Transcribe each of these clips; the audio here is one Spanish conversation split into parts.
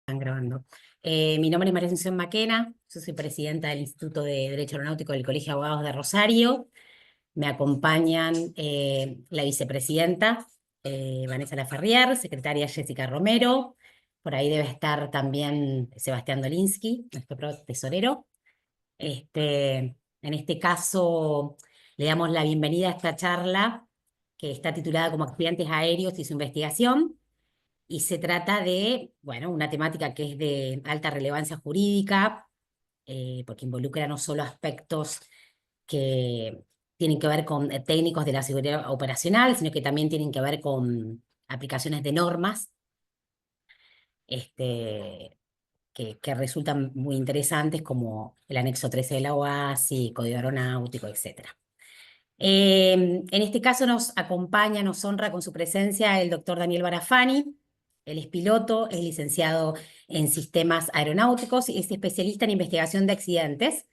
Están grabando. Mi nombre es María Asunción Maquena, yo soy presidenta del Instituto de Derecho Aeronáutico del Colegio de Abogados de Rosario. Me acompañan la vicepresidenta Vanessa Laferrier, secretaria Jessica Romero. Por ahí debe estar también Sebastián Dolinsky, nuestro tesorero. En este caso, le damos la bienvenida a esta charla que está titulada como Accidentes Aéreos y su investigación. Y se trata de, bueno, una temática que es de alta relevancia jurídica, porque involucra no solo aspectos que tienen que ver con técnicos de la seguridad operacional, sino que también tienen que ver con aplicaciones de normas, este, que resultan muy interesantes, como el anexo 13 de la OASI, Código Aeronáutico, etcétera. En este caso nos acompaña, nos honra con su presencia el doctor Daniel Barafani. Él es piloto, es licenciado en sistemas aeronáuticos y es especialista en investigación de accidentes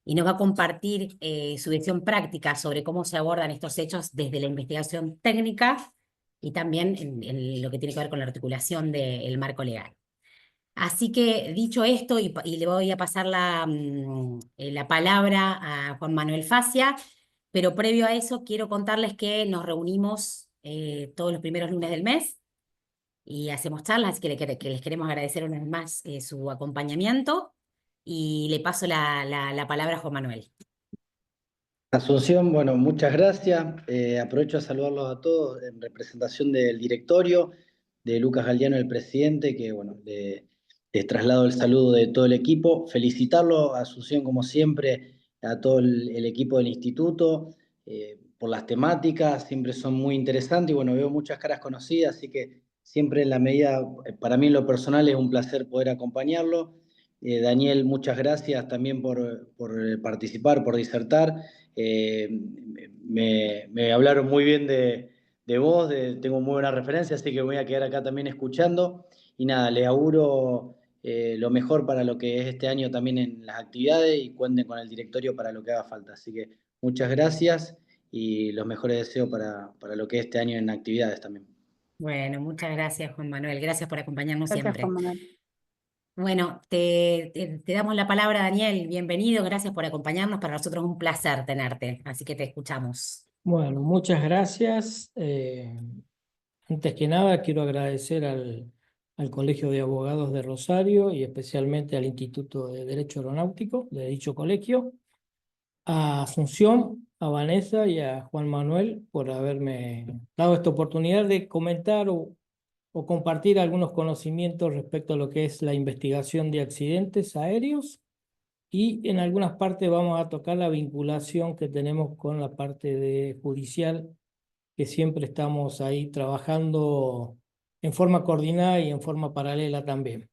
y nos va a compartir su visión práctica sobre cómo se abordan estos hechos desde la investigación técnica y también en lo que tiene que ver con la articulación del marco legal. Así que dicho esto, y le voy a pasar la palabra a Juan Manuel Facia, pero previo a eso quiero contarles que nos reunimos todos los primeros lunes del mes y hacemos charlas, así que les queremos agradecer una vez más su acompañamiento y le paso la palabra a Juan Manuel. Asunción, bueno, muchas gracias. Aprovecho a saludarlos a todos en representación del directorio, de Lucas Galdiano, el presidente, que bueno, les traslado el saludo de todo el equipo. Felicitarlo, Asunción, como siempre, a todo el equipo del instituto, por las temáticas, siempre son muy interesantes y bueno, veo muchas caras conocidas, así que siempre en la medida, para mí en lo personal es un placer poder acompañarlo. Daniel, muchas gracias también por participar, por disertar. Eh, me hablaron muy bien de vos, tengo muy buena referencia, así que voy a quedar acá también escuchando. Y nada, les auguro lo mejor para lo que es este año también en las actividades y cuenten con el directorio para lo que haga falta. Así que muchas gracias y los mejores deseos para lo que es este año en actividades también. Bueno, muchas gracias, Juan Manuel. Gracias por acompañarnos Gracias, siempre. Juan Manuel. Bueno, te damos la palabra, Daniel. Bienvenido, gracias por acompañarnos. Para nosotros es un placer tenerte, así que te escuchamos. Bueno, muchas gracias. Antes que nada, quiero agradecer al Colegio de Abogados de Rosario y especialmente al Instituto de Derecho Aeronáutico de dicho colegio, a Asunción, a Vanessa y a Juan Manuel por haberme dado esta oportunidad de comentar o compartir algunos conocimientos respecto a lo que es la investigación de accidentes aéreos. Y en algunas partes vamos a tocar la vinculación que tenemos con la parte judicial, que siempre estamos ahí trabajando en forma coordinada y en forma paralela también.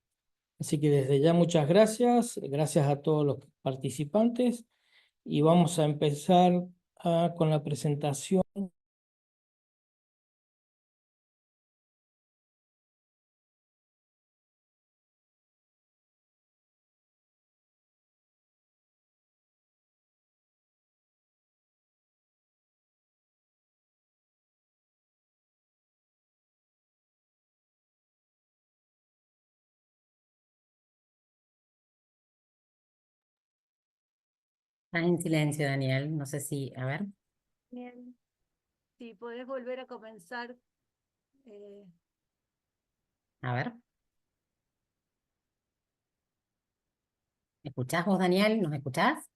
Así que desde ya muchas gracias, gracias a todos los participantes y vamos a empezar con la presentación. Estás en silencio, Daniel. No sé si, a ver. Bien. Si podés volver a comenzar. A ver. ¿Me escuchás vos, Daniel? ¿Nos escuchás?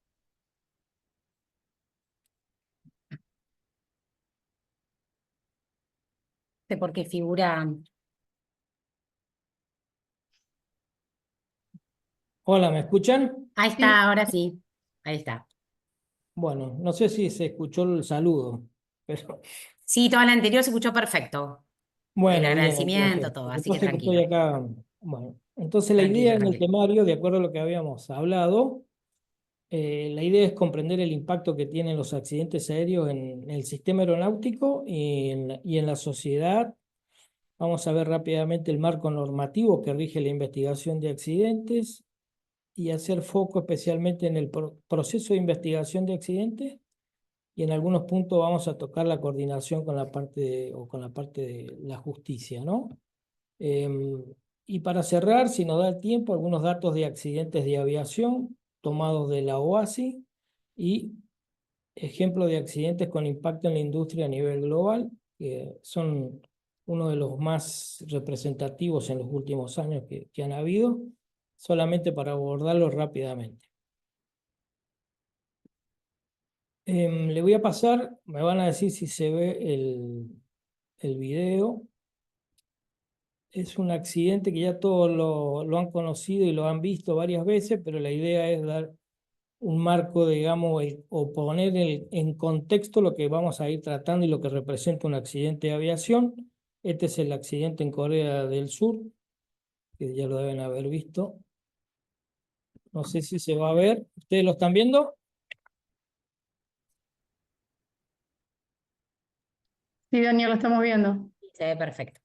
No sé por qué figura. Hola, ¿me escuchan? Ahí Sí, está, ahora sí. Ahí está. Bueno, no sé si se escuchó el saludo, pero Sí, toda la anterior se escuchó perfecto. El bueno, bien, agradecimiento, entonces, todo, porque así que pasa que estoy tranquilo. acá. Bueno, entonces la Tranquilo, idea en el tranquilo. temario, de acuerdo a lo que habíamos hablado, la idea es comprender el impacto que tienen los accidentes aéreos en el sistema aeronáutico y en la sociedad. Vamos a ver rápidamente el marco normativo que rige la investigación de accidentes y hacer foco especialmente en el proceso de investigación de accidentes, y en algunos puntos vamos a tocar la coordinación con la parte con la parte de la justicia, ¿no? Y para cerrar, si nos da el tiempo, algunos datos de accidentes de aviación tomados de la OASI y ejemplos de accidentes con impacto en la industria a nivel global, que son uno de los más representativos en los últimos años que han habido, solamente para abordarlo rápidamente. Le voy a pasar, me van a decir si se ve el video. Es un accidente que ya todos lo han conocido y lo han visto varias veces, pero la idea es dar un marco, digamos, o poner en contexto lo que vamos a ir tratando y lo que representa un accidente de aviación. Este es el accidente en Corea del Sur, que ya lo deben haber visto. No sé si se va a ver. ¿Ustedes lo están viendo? Sí, Daniel, lo estamos viendo. Se ve perfecto.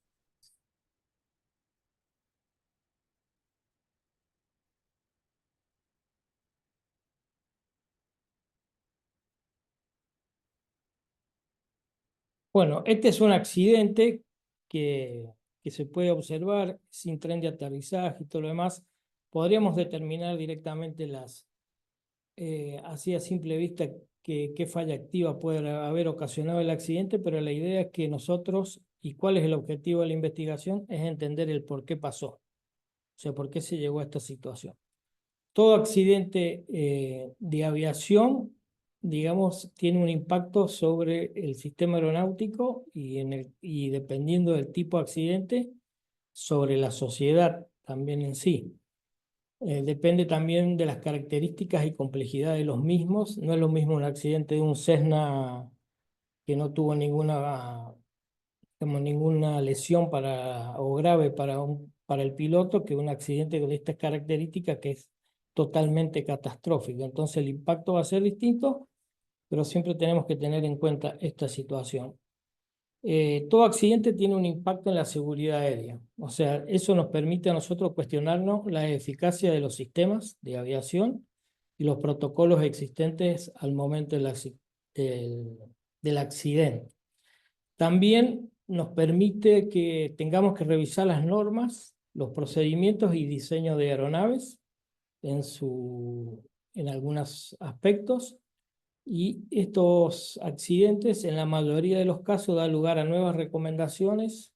Bueno, este es un accidente que se puede observar sin tren de aterrizaje y todo lo demás. Podríamos determinar directamente así a simple vista qué falla activa puede haber ocasionado el accidente, pero la idea es que nosotros, y cuál es el objetivo de la investigación, es entender el por qué pasó, o sea, por qué se llegó a esta situación. Todo accidente de aviación, digamos, tiene un impacto sobre el sistema aeronáutico y dependiendo del tipo de accidente, sobre la sociedad también en sí. Depende también de las características y complejidad de los mismos. No es lo mismo un accidente de un Cessna que no tuvo ninguna lesión o grave para el piloto que un accidente de estas características que es totalmente catastrófico. Entonces el impacto va a ser distinto, pero siempre tenemos que tener en cuenta esta situación. Todo accidente tiene un impacto en la seguridad aérea. O sea, eso nos permite a nosotros cuestionarnos la eficacia de los sistemas de aviación y los protocolos existentes al momento del accidente. También nos permite que tengamos que revisar las normas, los procedimientos y diseño de aeronaves en algunos aspectos. Y estos accidentes, en la mayoría de los casos, dan lugar a nuevas recomendaciones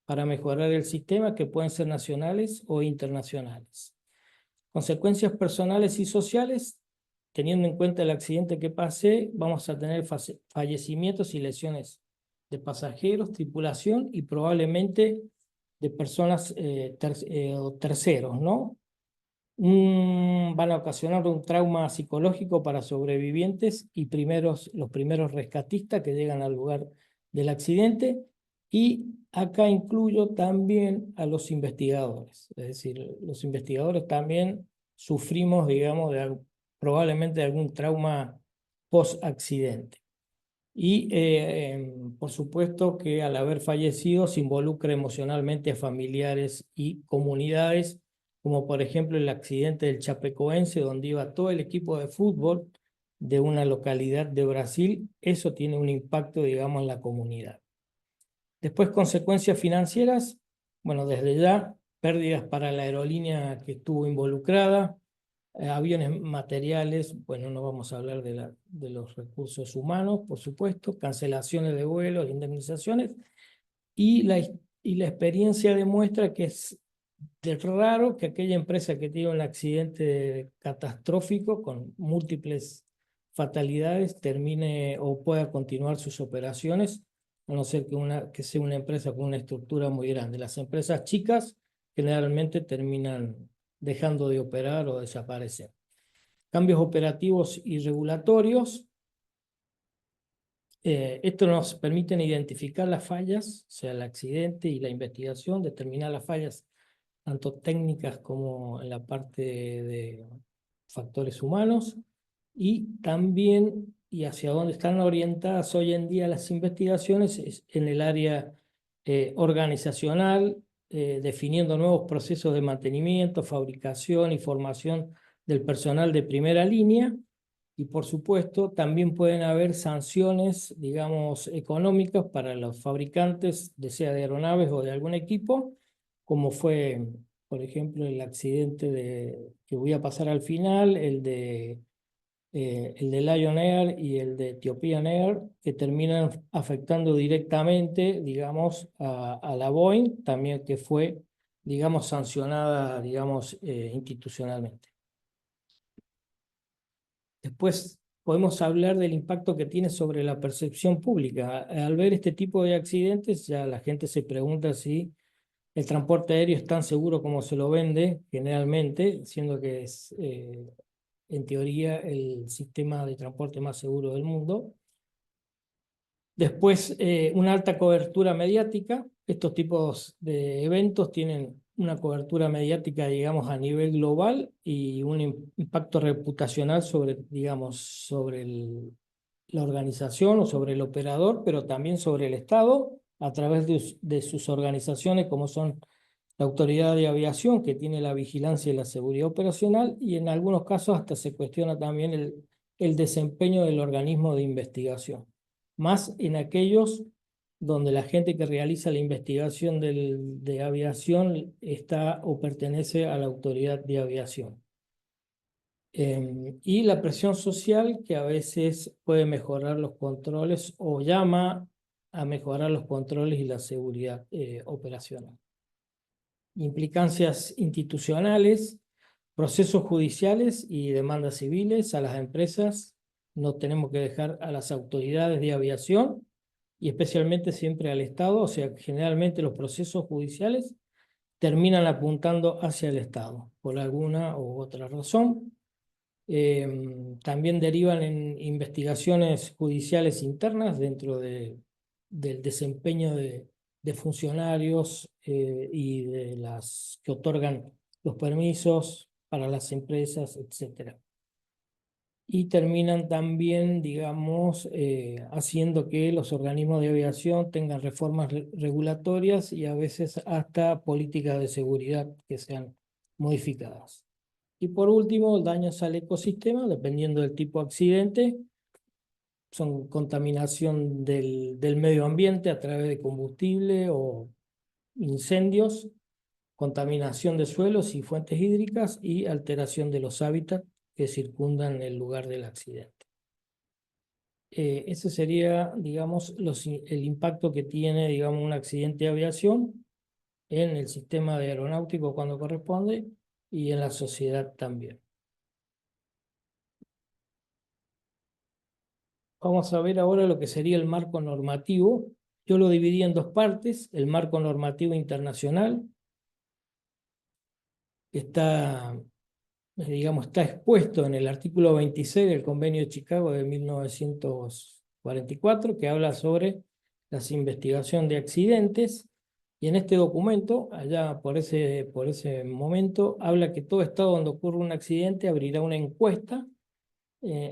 para mejorar el sistema que pueden ser nacionales o internacionales. Consecuencias personales y sociales, teniendo en cuenta el accidente que pasé, vamos a tener fallecimientos y lesiones de pasajeros, tripulación y probablemente de personas o terceros, ¿no? Van a ocasionar un trauma psicológico para sobrevivientes y los primeros rescatistas que llegan al lugar del accidente. Y acá incluyo también a los investigadores. Es decir, los investigadores también sufrimos, digamos, probablemente de algún trauma post-accidente. Y por supuesto que al haber fallecido se involucra emocionalmente a familiares y comunidades, como por ejemplo el accidente del Chapecoense, donde iba todo el equipo de fútbol de una localidad de Brasil. Eso tiene un impacto, digamos, en la comunidad. Después, consecuencias financieras. Bueno, desde ya, pérdidas para la aerolínea que estuvo involucrada, aviones materiales, bueno, no vamos a hablar de los recursos humanos, por supuesto, cancelaciones de vuelos, indemnizaciones, y la experiencia demuestra que es de raro que aquella empresa que tiene un accidente catastrófico con múltiples fatalidades termine o pueda continuar sus operaciones, a no ser que sea una empresa con una estructura muy grande. Las empresas chicas generalmente terminan dejando de operar o desaparecer. Cambios operativos y regulatorios. Esto nos permite identificar las fallas, o sea, el accidente y la investigación, determinar las fallas tanto técnicas como en la parte de factores humanos, y también, y hacia dónde están orientadas hoy en día las investigaciones, es en el área organizacional, definiendo nuevos procesos de mantenimiento, fabricación y formación del personal de primera línea. Y por supuesto, también pueden haber sanciones, digamos, económicas para los fabricantes, de sea de aeronaves o de algún equipo, como fue, por ejemplo, el accidente que voy a pasar al final, el de Lion Air y el de Ethiopian Air, que terminan afectando directamente, digamos, a la Boeing, también que fue, digamos, sancionada, digamos, institucionalmente. Después podemos hablar del impacto que tiene sobre la percepción pública. Al ver este tipo de accidentes, ya la gente se pregunta si el transporte aéreo es tan seguro como se lo vende generalmente, siendo que es, en teoría, el sistema de transporte más seguro del mundo. Después, una alta cobertura mediática. Estos tipos de eventos tienen una cobertura mediática, digamos, a nivel global y un impacto reputacional sobre, digamos, sobre la organización o sobre el operador, pero también sobre el Estado a través de sus organizaciones, como son la Autoridad de Aviación, que tiene la vigilancia y la seguridad operacional, y en algunos casos hasta se cuestiona también el desempeño del organismo de investigación, más en aquellos donde la gente que realiza la investigación de aviación está o pertenece a la Autoridad de Aviación. Y la presión social, que a veces puede mejorar los controles o llama a mejorar los controles y la seguridad operacional. Implicancias institucionales, procesos judiciales y demandas civiles a las empresas. No tenemos que dejar a las autoridades de aviación y especialmente siempre al Estado, o sea, generalmente los procesos judiciales terminan apuntando hacia el Estado por alguna u otra razón. También derivan en investigaciones judiciales internas dentro del desempeño de funcionarios y de las que otorgan los permisos para las empresas, etc. Y terminan también, digamos, haciendo que los organismos de aviación tengan reformas regulatorias y a veces hasta políticas de seguridad que sean modificadas. Y por último, daños al ecosistema, dependiendo del tipo de accidente, son contaminación del medio ambiente a través de combustible o incendios, contaminación de suelos y fuentes hídricas y alteración de los hábitats que circundan el lugar del accidente. Ese sería, digamos, el impacto que tiene, digamos, un accidente de aviación en el sistema de aeronáutico cuando corresponde y en la sociedad también. Vamos a ver ahora lo que sería el marco normativo. Yo lo dividí en dos partes. El marco normativo internacional está, digamos, está expuesto en el artículo 26 del Convenio de Chicago de 1944, que habla sobre la investigación de accidentes. Y en este documento, allá por ese momento, habla que todo estado donde ocurre un accidente abrirá una encuesta.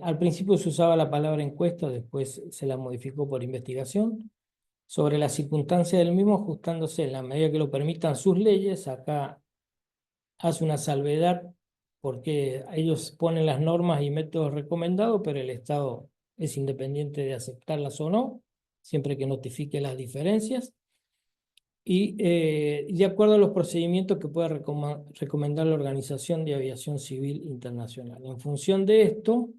Al principio se usaba la palabra encuesta, después se la modificó por investigación, sobre las circunstancias del mismo, ajustándose en la medida que lo permitan sus leyes. Acá hace una salvedad porque ellos ponen las normas y métodos recomendados, pero el Estado es independiente de aceptarlas o no, siempre que notifique las diferencias. Y de acuerdo a los procedimientos que pueda recomendar la Organización de Aviación Civil Internacional. En función de esto,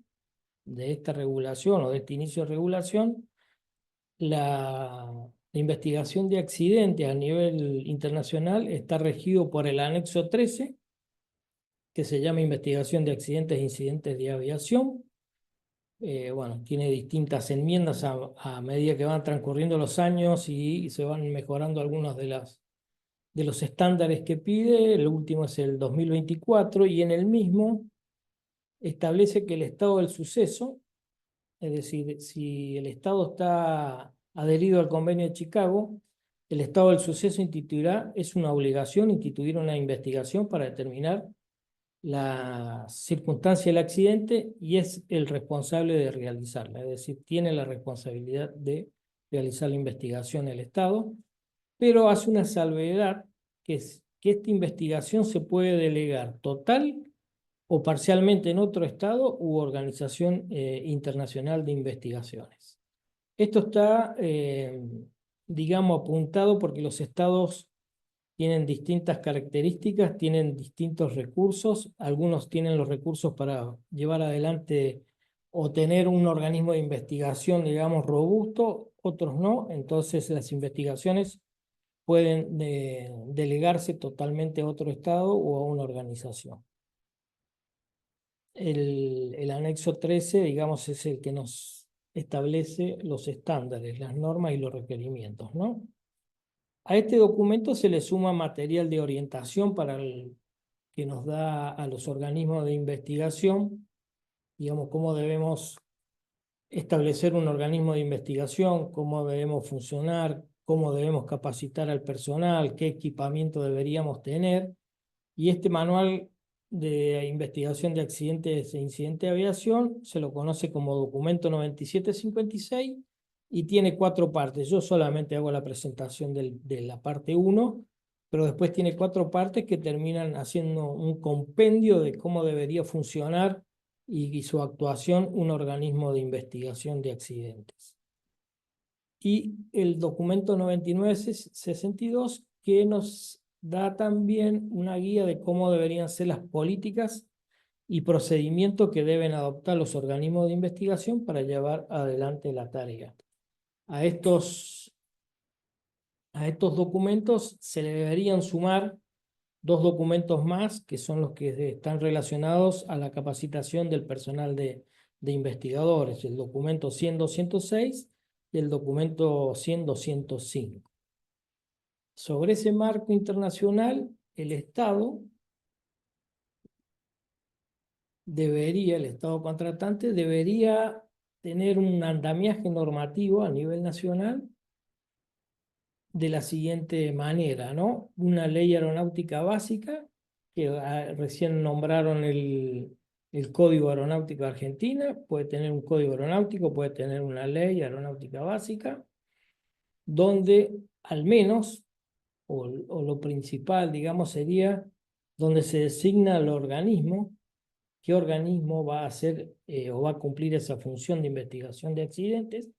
de esta regulación o de este inicio de regulación, la investigación de accidentes a nivel internacional está regido por el anexo 13, que se llama Investigación de Accidentes e Incidentes de Aviación. Bueno, tiene distintas enmiendas a medida que van transcurriendo los años y se van mejorando algunos de los estándares que pide. El último es el 2024 y en el mismo establece que el estado del suceso, es decir, si el Estado está adherido al Convenio de Chicago, el estado del suceso es una obligación instituir una investigación para determinar la circunstancia del accidente y es el responsable de realizarla, es decir, tiene la responsabilidad de realizar la investigación el Estado, pero hace una salvedad que es que esta investigación se puede delegar total o parcialmente en otro Estado u organización internacional de investigaciones. Esto está, digamos, apuntado porque los Estados tienen distintas características, tienen distintos recursos, algunos tienen los recursos para llevar adelante o tener un organismo de investigación, digamos, robusto, otros no, entonces las investigaciones pueden delegarse totalmente a otro estado o a una organización. El anexo 13, digamos, es el que nos establece los estándares, las normas y los requerimientos, ¿no? A este documento se le suma material de orientación que nos da a los organismos de investigación, digamos, cómo debemos establecer un organismo de investigación, cómo debemos funcionar, cómo debemos capacitar al personal, qué equipamiento deberíamos tener. Y este manual de investigación de accidentes e incidentes de aviación se lo conoce como documento 9756 y tiene 4 partes. Yo solamente hago la presentación de la parte 1, pero después tiene 4 partes que terminan haciendo un compendio de cómo debería funcionar y su actuación un organismo de investigación de accidentes. Y el documento 9962 que nos da también una guía de cómo deberían ser las políticas y procedimientos que deben adoptar los organismos de investigación para llevar adelante la tarea. A estos documentos se le deberían sumar 2 documentos más, que son los que están relacionados a la capacitación del personal de investigadores, el documento 100-206 y el documento 100-205. Sobre ese marco internacional, el Estado contratante debería tener un andamiaje normativo a nivel nacional de la siguiente manera, ¿no? Una ley aeronáutica básica, que recién nombraron el Código Aeronáutico de Argentina, puede tener un código aeronáutico, puede tener una ley aeronáutica básica, donde al menos, o lo principal, digamos, sería donde se designa el organismo, qué organismo va a hacer o va a cumplir esa función de investigación de accidentes,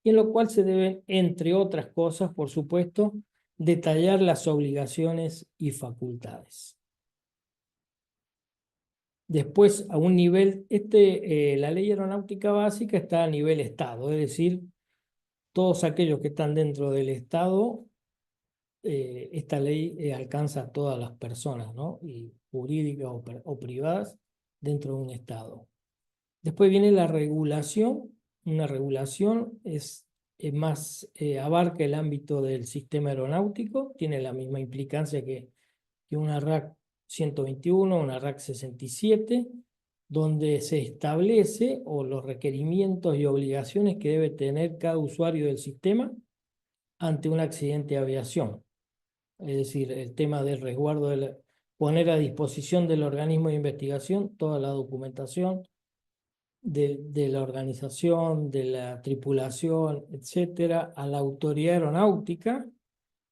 y en lo cual se deben, entre otras cosas, por supuesto, detallar las obligaciones y facultades. Después, a un nivel, la ley aeronáutica básica está a nivel Estado, es decir, todos aquellos que están dentro del Estado, esta ley alcanza a todas las personas, ¿no? Y jurídicas o privadas dentro de un Estado. Después viene la regulación. Una regulación abarca el ámbito del sistema aeronáutico, tiene la misma implicancia que una RAC 121, una RAC 67, donde se establece los requerimientos y obligaciones que debe tener cada usuario del sistema ante un accidente de aviación. Es decir, el tema del resguardo, poner a disposición del organismo de investigación toda la documentación de la organización, de la tripulación, etcétera, a la autoridad aeronáutica,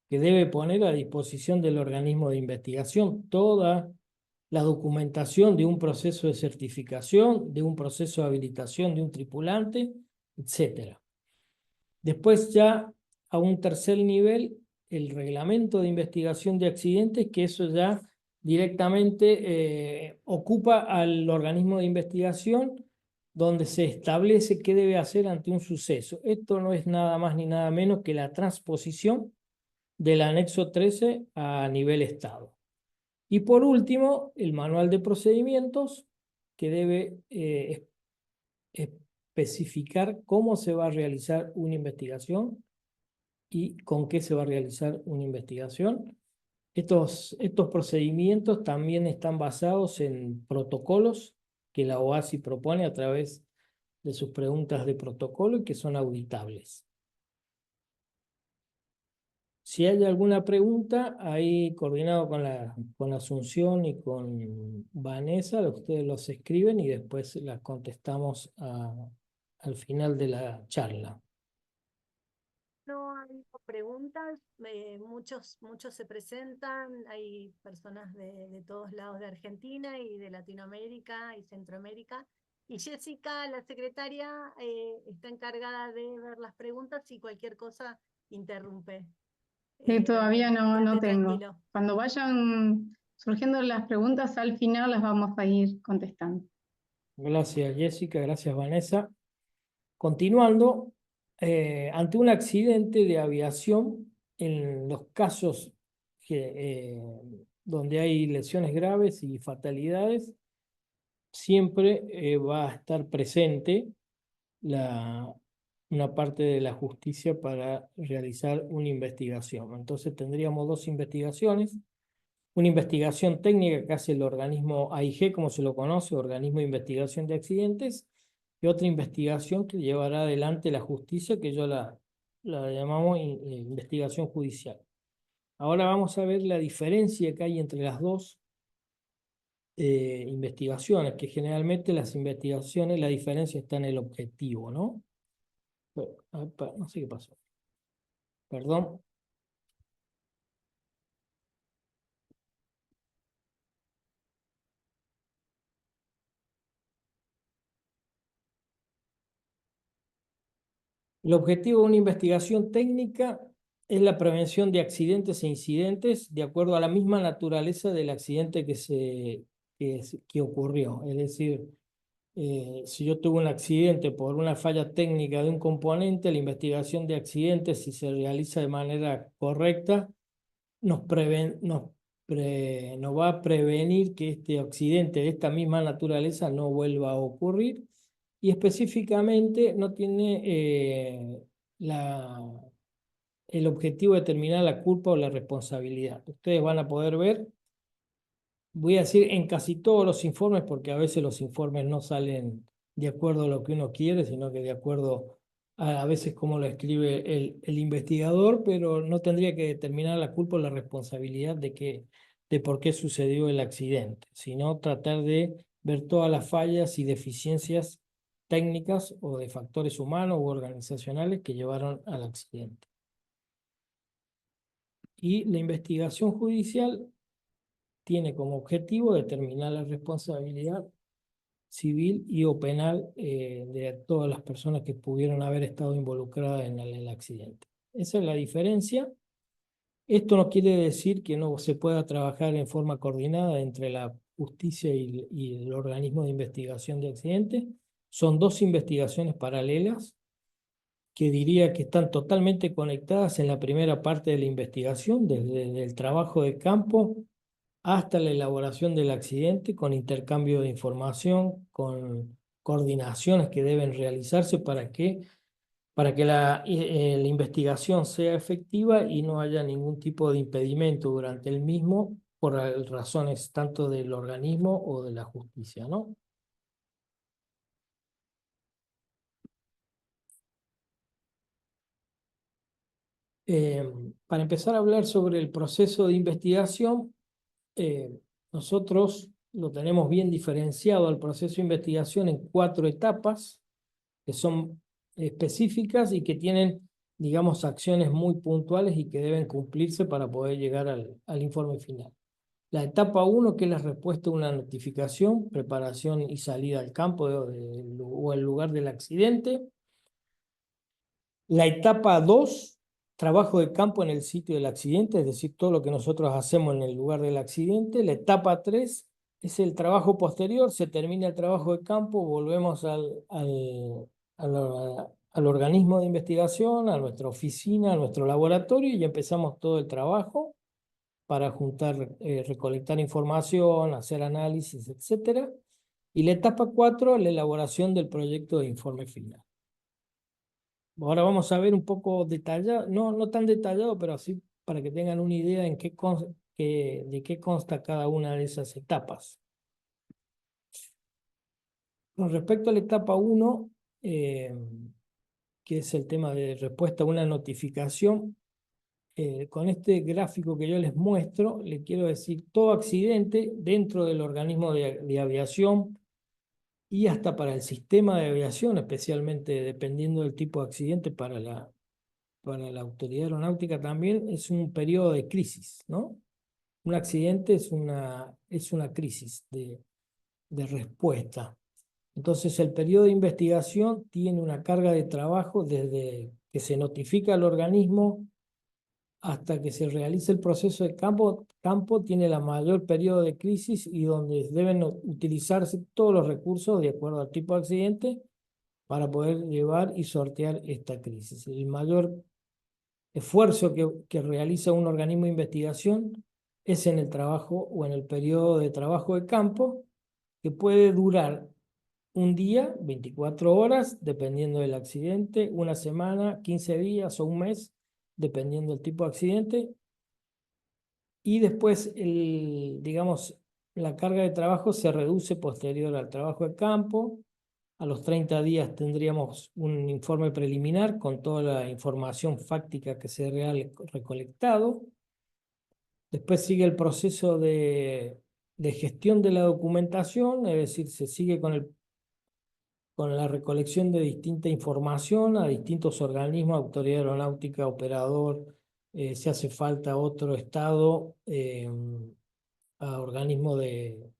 que debe poner a disposición del organismo de investigación toda la documentación de un proceso de certificación, de un proceso de habilitación de un tripulante, etcétera. Después ya a un tercer nivel, el reglamento de investigación de accidentes, que eso ya directamente ocupa al organismo de investigación, donde se establece qué debe hacer ante un suceso. Esto no es nada más ni nada menos que la transposición del anexo 13 a nivel Estado. Y por último, el manual de procedimientos, que debe especificar cómo se va a realizar una investigación y con qué se va a realizar una investigación. Estos procedimientos también están basados en protocolos que la OASI propone a través de sus preguntas de protocolo y que son auditables. Si hay alguna pregunta, ahí coordinado con Asunción y con Vanessa, ustedes los escriben y después las contestamos al final de la charla. No hay preguntas, muchos se presentan, hay personas de todos lados de Argentina y de Latinoamérica y Centroamérica. Y Jessica, la secretaria, está encargada de ver las preguntas y cualquier cosa interrumpe. Sí, todavía no quédate tengo. tranquilo. Cuando vayan surgiendo las preguntas, al final las vamos a ir contestando. Gracias, Jessica. Gracias, Vanessa. Continuando, ante un accidente de aviación, en los casos donde hay lesiones graves y fatalidades, siempre va a estar presente una parte de la justicia para realizar una investigación. Entonces tendríamos dos investigaciones. Una investigación técnica que hace el organismo AIG, como se lo conoce, Organismo de Investigación de Accidentes, y otra investigación que llevará adelante la justicia, que yo la llamamos investigación judicial. Ahora vamos a ver la diferencia que hay entre las dos investigaciones, que generalmente las investigaciones, la diferencia está en el objetivo, ¿no? No sé qué pasó. Perdón. El objetivo de una investigación técnica es la prevención de accidentes e incidentes de acuerdo a la misma naturaleza del accidente que ocurrió. Es decir, si yo tuve un accidente por una falla técnica de un componente, la investigación de accidentes, si se realiza de manera correcta, nos va a prevenir que este accidente de esta misma naturaleza no vuelva a ocurrir, y específicamente no tiene el objetivo de determinar la culpa o la responsabilidad. Ustedes van a poder ver, voy a decir en casi todos los informes, porque a veces los informes no salen de acuerdo a lo que uno quiere, sino que de acuerdo a veces cómo lo escribe el investigador, pero no tendría que determinar la culpa o la responsabilidad de por qué sucedió el accidente, sino tratar de ver todas las fallas y deficiencias técnicas o de factores humanos u organizacionales que llevaron al accidente. Y la investigación judicial tiene como objetivo determinar la responsabilidad civil y o penal de todas las personas que pudieron haber estado involucradas en el accidente. Esa es la diferencia. Esto no quiere decir que no se pueda trabajar en forma coordinada entre la justicia y el organismo de investigación de accidentes. Son dos investigaciones paralelas que diría que están totalmente conectadas en la primera parte de la investigación, desde el trabajo de campo hasta la elaboración del accidente, con intercambio de información, con coordinaciones que deben realizarse para que la investigación sea efectiva y no haya ningún tipo de impedimento durante el mismo por razones tanto del organismo o de la justicia, ¿no? Para empezar a hablar sobre el proceso de investigación, nosotros lo tenemos bien diferenciado al proceso de investigación en 4 etapas que son específicas y que tienen, digamos, acciones muy puntuales y que deben cumplirse para poder llegar al informe final. La etapa 1, que es la respuesta a una notificación, preparación y salida al campo o el lugar del accidente. La etapa 2, trabajo de campo en el sitio del accidente, es decir, todo lo que nosotros hacemos en el lugar del accidente. La etapa 3 es el trabajo posterior, se termina el trabajo de campo, volvemos al organismo de investigación, a nuestra oficina, a nuestro laboratorio y empezamos todo el trabajo para juntar, recolectar información, hacer análisis, etc. Y la etapa 4, la elaboración del proyecto de informe final. Ahora vamos a ver un poco detallado, no tan detallado, pero así para que tengan una idea de qué consta cada una de esas etapas. Con respecto a la etapa 1, que es el tema de respuesta a una notificación, con este gráfico que yo les muestro, le quiero decir todo accidente dentro del organismo de aviación y hasta para el sistema de aviación, especialmente dependiendo del tipo de accidente para la autoridad aeronáutica también, es un periodo de crisis, ¿no? Un accidente es una crisis de respuesta. Entonces, el periodo de investigación tiene una carga de trabajo desde que se notifica al organismo hasta que se realice el proceso de campo tiene la mayor periodo de crisis y donde deben utilizarse todos los recursos de acuerdo al tipo de accidente para poder llevar y sortear esta crisis. El mayor esfuerzo que realiza un organismo de investigación es en el trabajo o en el periodo de trabajo de campo, que puede durar un día, 24 horas, dependiendo del accidente, una semana, 15 días o un mes, dependiendo del tipo de accidente. Y después, digamos, la carga de trabajo se reduce posterior al trabajo de campo. A los 30 días tendríamos un informe preliminar con toda la información fáctica que se ha recolectado. Después sigue el proceso de gestión de la documentación, es decir, se sigue con la recolección de distinta información a distintos organismos, autoridad aeronáutica, operador, si hace falta otro estado, a organismos de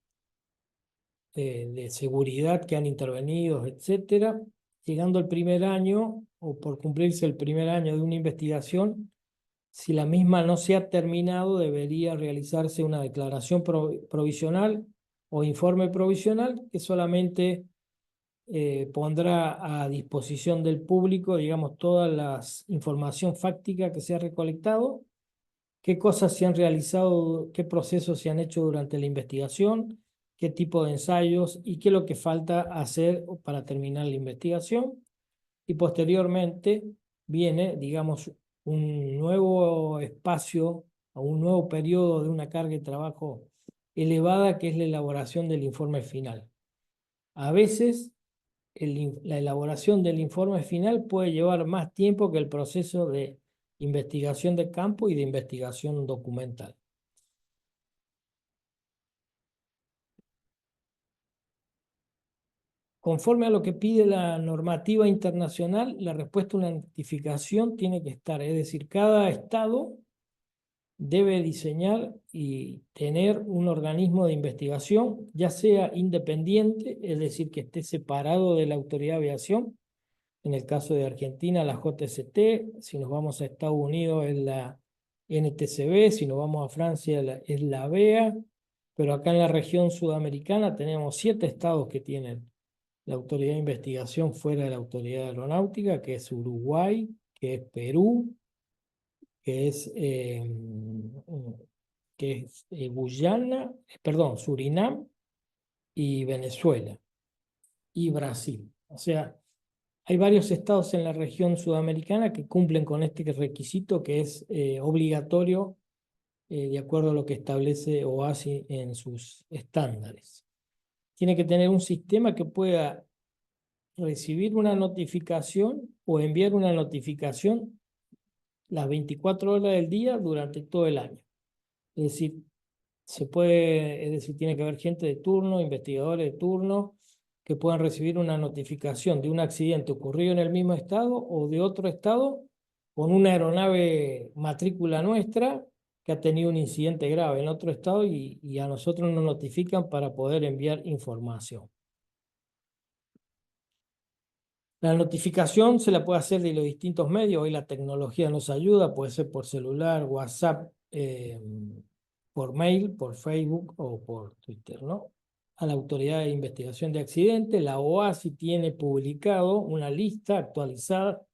seguridad que han intervenido, etcétera. Llegando el primer año, o por cumplirse el primer año de una investigación, si la misma no se ha terminado, debería realizarse una declaración provisional o informe provisional que solamente pondrá a disposición del público, digamos, toda la información fáctica que se ha recolectado, qué cosas se han realizado, qué procesos se han hecho durante la investigación, qué tipo de ensayos y qué es lo que falta hacer para terminar la investigación. Y posteriormente viene, digamos, un nuevo espacio o un nuevo periodo de una carga de trabajo elevada, que es la elaboración del informe final. A veces la elaboración del informe final puede llevar más tiempo que el proceso de investigación de campo y de investigación documental. Conforme a lo que pide la normativa internacional, la respuesta a una notificación tiene que estar, es decir, cada estado debe diseñar y tener un organismo de investigación, ya sea independiente, es decir, que esté separado de la Autoridad de Aviación. En el caso de Argentina, la JST, si nos vamos a Estados Unidos es la NTCB, si nos vamos a Francia es la ABEA, pero acá en la región sudamericana tenemos 7 estados que tienen la autoridad de investigación fuera de la autoridad aeronáutica, que es Uruguay, que es Perú, que es, Guyana, perdón, Surinam y Venezuela y Brasil. O sea, hay varios estados en la región sudamericana que cumplen con este requisito que es obligatorio de acuerdo a lo que establece OASI en sus estándares. Tiene que tener un sistema que pueda recibir una notificación o enviar una notificación las 24 horas del día durante todo el año. Es decir, tiene que haber gente de turno, investigadores de turno, que puedan recibir una notificación de un accidente ocurrido en el mismo estado o de otro estado con una aeronave matrícula nuestra que ha tenido un incidente grave en otro estado y a nosotros nos notifican para poder enviar información. La notificación se la puede hacer de los distintos medios. Hoy la tecnología nos ayuda, puede ser por celular, WhatsApp, por mail, por Facebook o por Twitter, ¿no? A la Autoridad de Investigación de Accidentes, la OASI tiene publicado una lista actualizada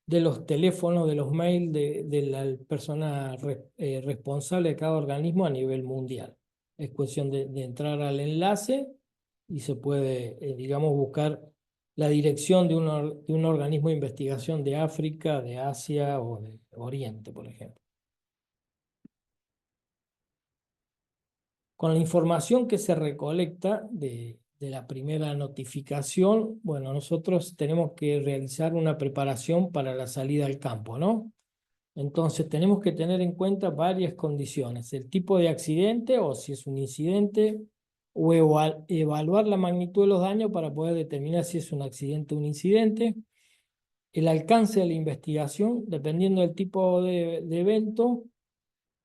de los teléfonos, de los mails de la persona responsable de cada organismo a nivel mundial. Es cuestión de entrar al enlace y se puede, digamos, buscar la dirección de un organismo de investigación de África, de Asia o de Oriente, por ejemplo. Con la información que se recolecta de la primera notificación, bueno, nosotros tenemos que realizar una preparación para la salida al campo, ¿no? Entonces tenemos que tener en cuenta varias condiciones: el tipo de accidente o si es un incidente, o evaluar la magnitud de los daños para poder determinar si es un accidente o un incidente, el alcance de la investigación, dependiendo del tipo de evento,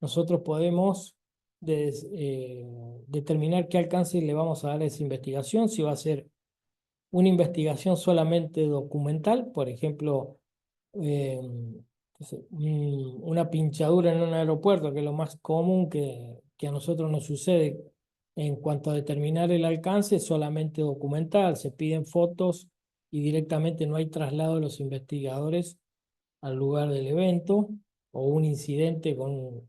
nosotros podemos determinar qué alcance le vamos a dar a esa investigación, si va a ser una investigación solamente documental, por ejemplo, Entonces, una pinchadura en un aeropuerto, que es lo más común que a nosotros nos sucede en cuanto a determinar el alcance, es solamente documental, se piden fotos y directamente no hay traslado de los investigadores al lugar del evento, o un incidente con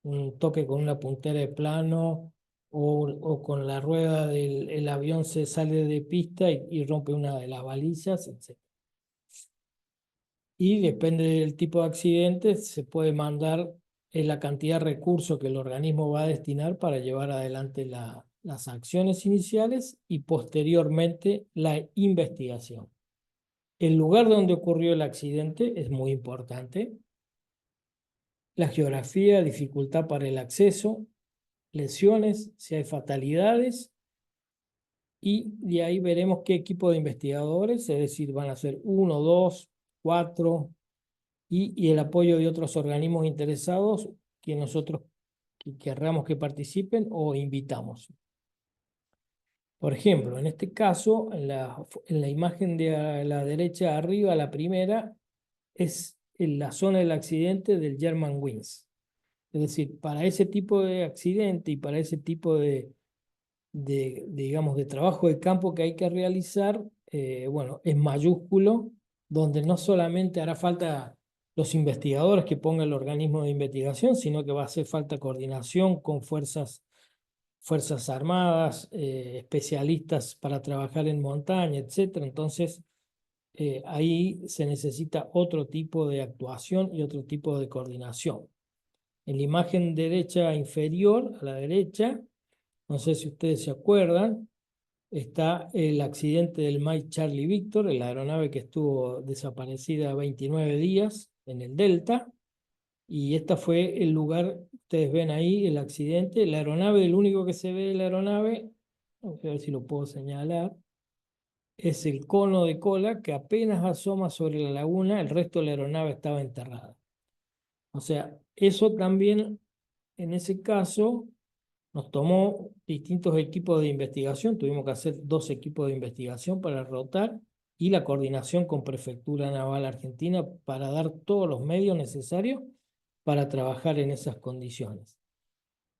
un toque con una puntera de plano, o con la rueda del el avión se sale de pista y rompe una de las balizas, etc. Y depende del tipo de accidente, se puede mandar la cantidad de recursos que el organismo va a destinar para llevar adelante las acciones iniciales y posteriormente la investigación. El lugar donde ocurrió el accidente es muy importante. La geografía, dificultad para el acceso, lesiones, si hay fatalidades, y de ahí veremos qué equipo de investigadores, es decir, van a ser 1, 2, 4, y el apoyo de otros organismos interesados que nosotros querramos que participen o invitamos. Por ejemplo, en este caso, en la imagen de a la derecha arriba, la primera, es en la zona del accidente del Germanwings. Es decir, para ese tipo de accidente y para ese tipo digamos, de trabajo de campo que hay que realizar, bueno, es mayúsculo, donde no solamente hará falta los investigadores que ponga el organismo de investigación, sino que va a hacer falta coordinación con fuerzas armadas, especialistas para trabajar en montaña, etc. Entonces, ahí se necesita otro tipo de actuación y otro tipo de coordinación. En la imagen derecha inferior, a la derecha, no sé si ustedes se acuerdan, está el accidente del Mike Charlie Victor, la aeronave que estuvo desaparecida 29 días en el Delta, y este fue el lugar, ustedes ven ahí el accidente, la aeronave, el único que se ve de la aeronave, vamos a ver si lo puedo señalar, es el cono de cola que apenas asoma sobre la laguna, el resto de la aeronave estaba enterrada. O sea, eso también, en ese caso, nos tomó distintos equipos de investigación, tuvimos que hacer 2 equipos de investigación para rotar, y la coordinación con Prefectura Naval Argentina para dar todos los medios necesarios para trabajar en esas condiciones.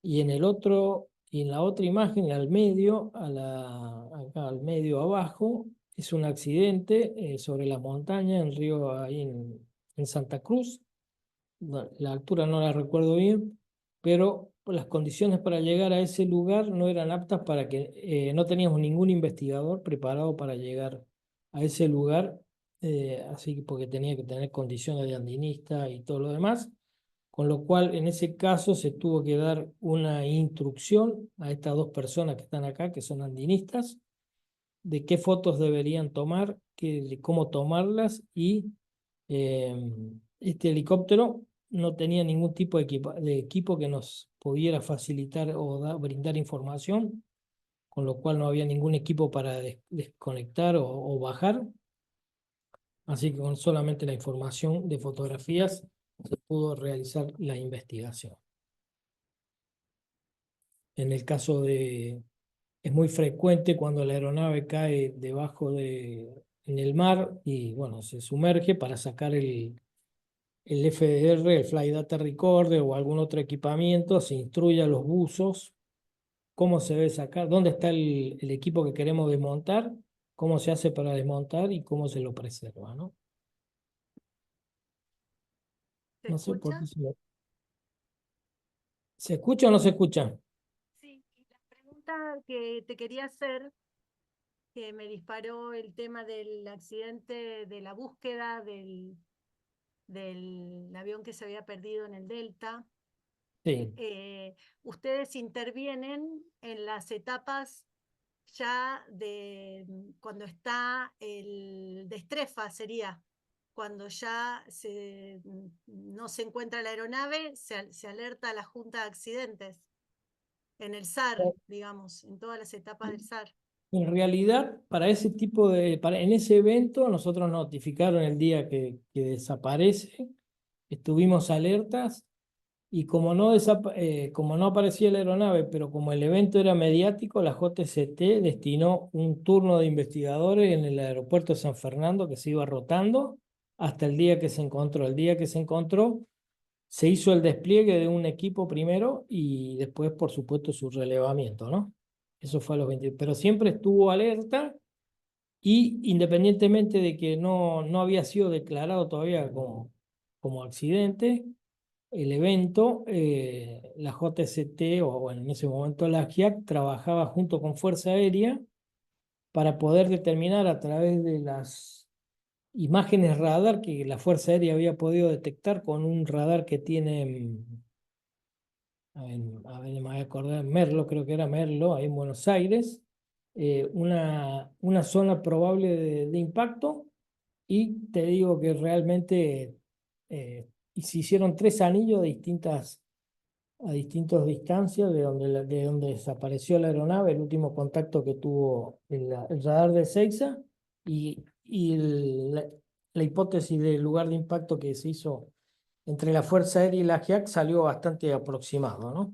Y en la otra imagen, al medio, acá al medio abajo, es un accidente sobre la montaña en Río, ahí en Santa Cruz. La altura no la recuerdo bien, pero las condiciones para llegar a ese lugar no eran aptas para que no teníamos ningún investigador preparado para llegar a ese lugar, así que porque tenía que tener condiciones de andinista y todo lo demás, con lo cual en ese caso se tuvo que dar una instrucción a estas 2 personas que están acá, que son andinistas, de qué fotos deberían tomar, de cómo tomarlas, y este helicóptero no tenía ningún tipo de equipo que nos pudiera facilitar o brindar información, con lo cual no había ningún equipo para desconectar o bajar, así que con solamente la información de fotografías se pudo realizar la investigación. En el caso es muy frecuente cuando la aeronave cae en el mar y bueno, se sumerge para sacar el FDR, el Flight Data Recorder o algún otro equipamiento, se instruye a los buzos cómo se debe sacar, dónde está el equipo que queremos desmontar, cómo se hace para desmontar y cómo se lo preserva, ¿no? ¿Se No sé por escucha? qué ¿Se escucha o no se escucha? Sí, y la pregunta que te quería hacer, que me disparó el tema del accidente, de la búsqueda del avión que se había perdido en el Delta. Sí. Ustedes intervienen en las etapas ya de cuando está el de estrefa, sería cuando ya no se encuentra la aeronave, se alerta a la Junta de Accidentes, en el SAR, digamos, en todas las etapas del SAR. En realidad, para ese tipo en ese evento, nosotros notificaron el día que desaparece, estuvimos alertas, y como no aparecía la aeronave, pero como el evento era mediático, la JCT destinó un turno de investigadores en el aeropuerto de San Fernando que se iba rotando hasta el día que se encontró. El día que se encontró, se hizo el despliegue de un equipo primero y después, por supuesto, su relevamiento, ¿no? Eso fue a los 20, pero siempre estuvo alerta y independientemente de que no había sido declarado todavía como accidente, el evento, la JST, o bueno, en ese momento la GIAC, trabajaba junto con Fuerza Aérea para poder determinar a través de las imágenes radar que la Fuerza Aérea había podido detectar con un radar que tiene, a ver, me voy a acordar, Merlo, creo que era Merlo, ahí en Buenos Aires, una zona probable de impacto, y te digo que realmente y se hicieron 3 anillos a distintas distancias de donde desapareció la aeronave, el último contacto que tuvo el radar de Seiza, y la hipótesis del lugar de impacto que se hizo entre la Fuerza Aérea y la GIAC salió bastante aproximado, ¿no?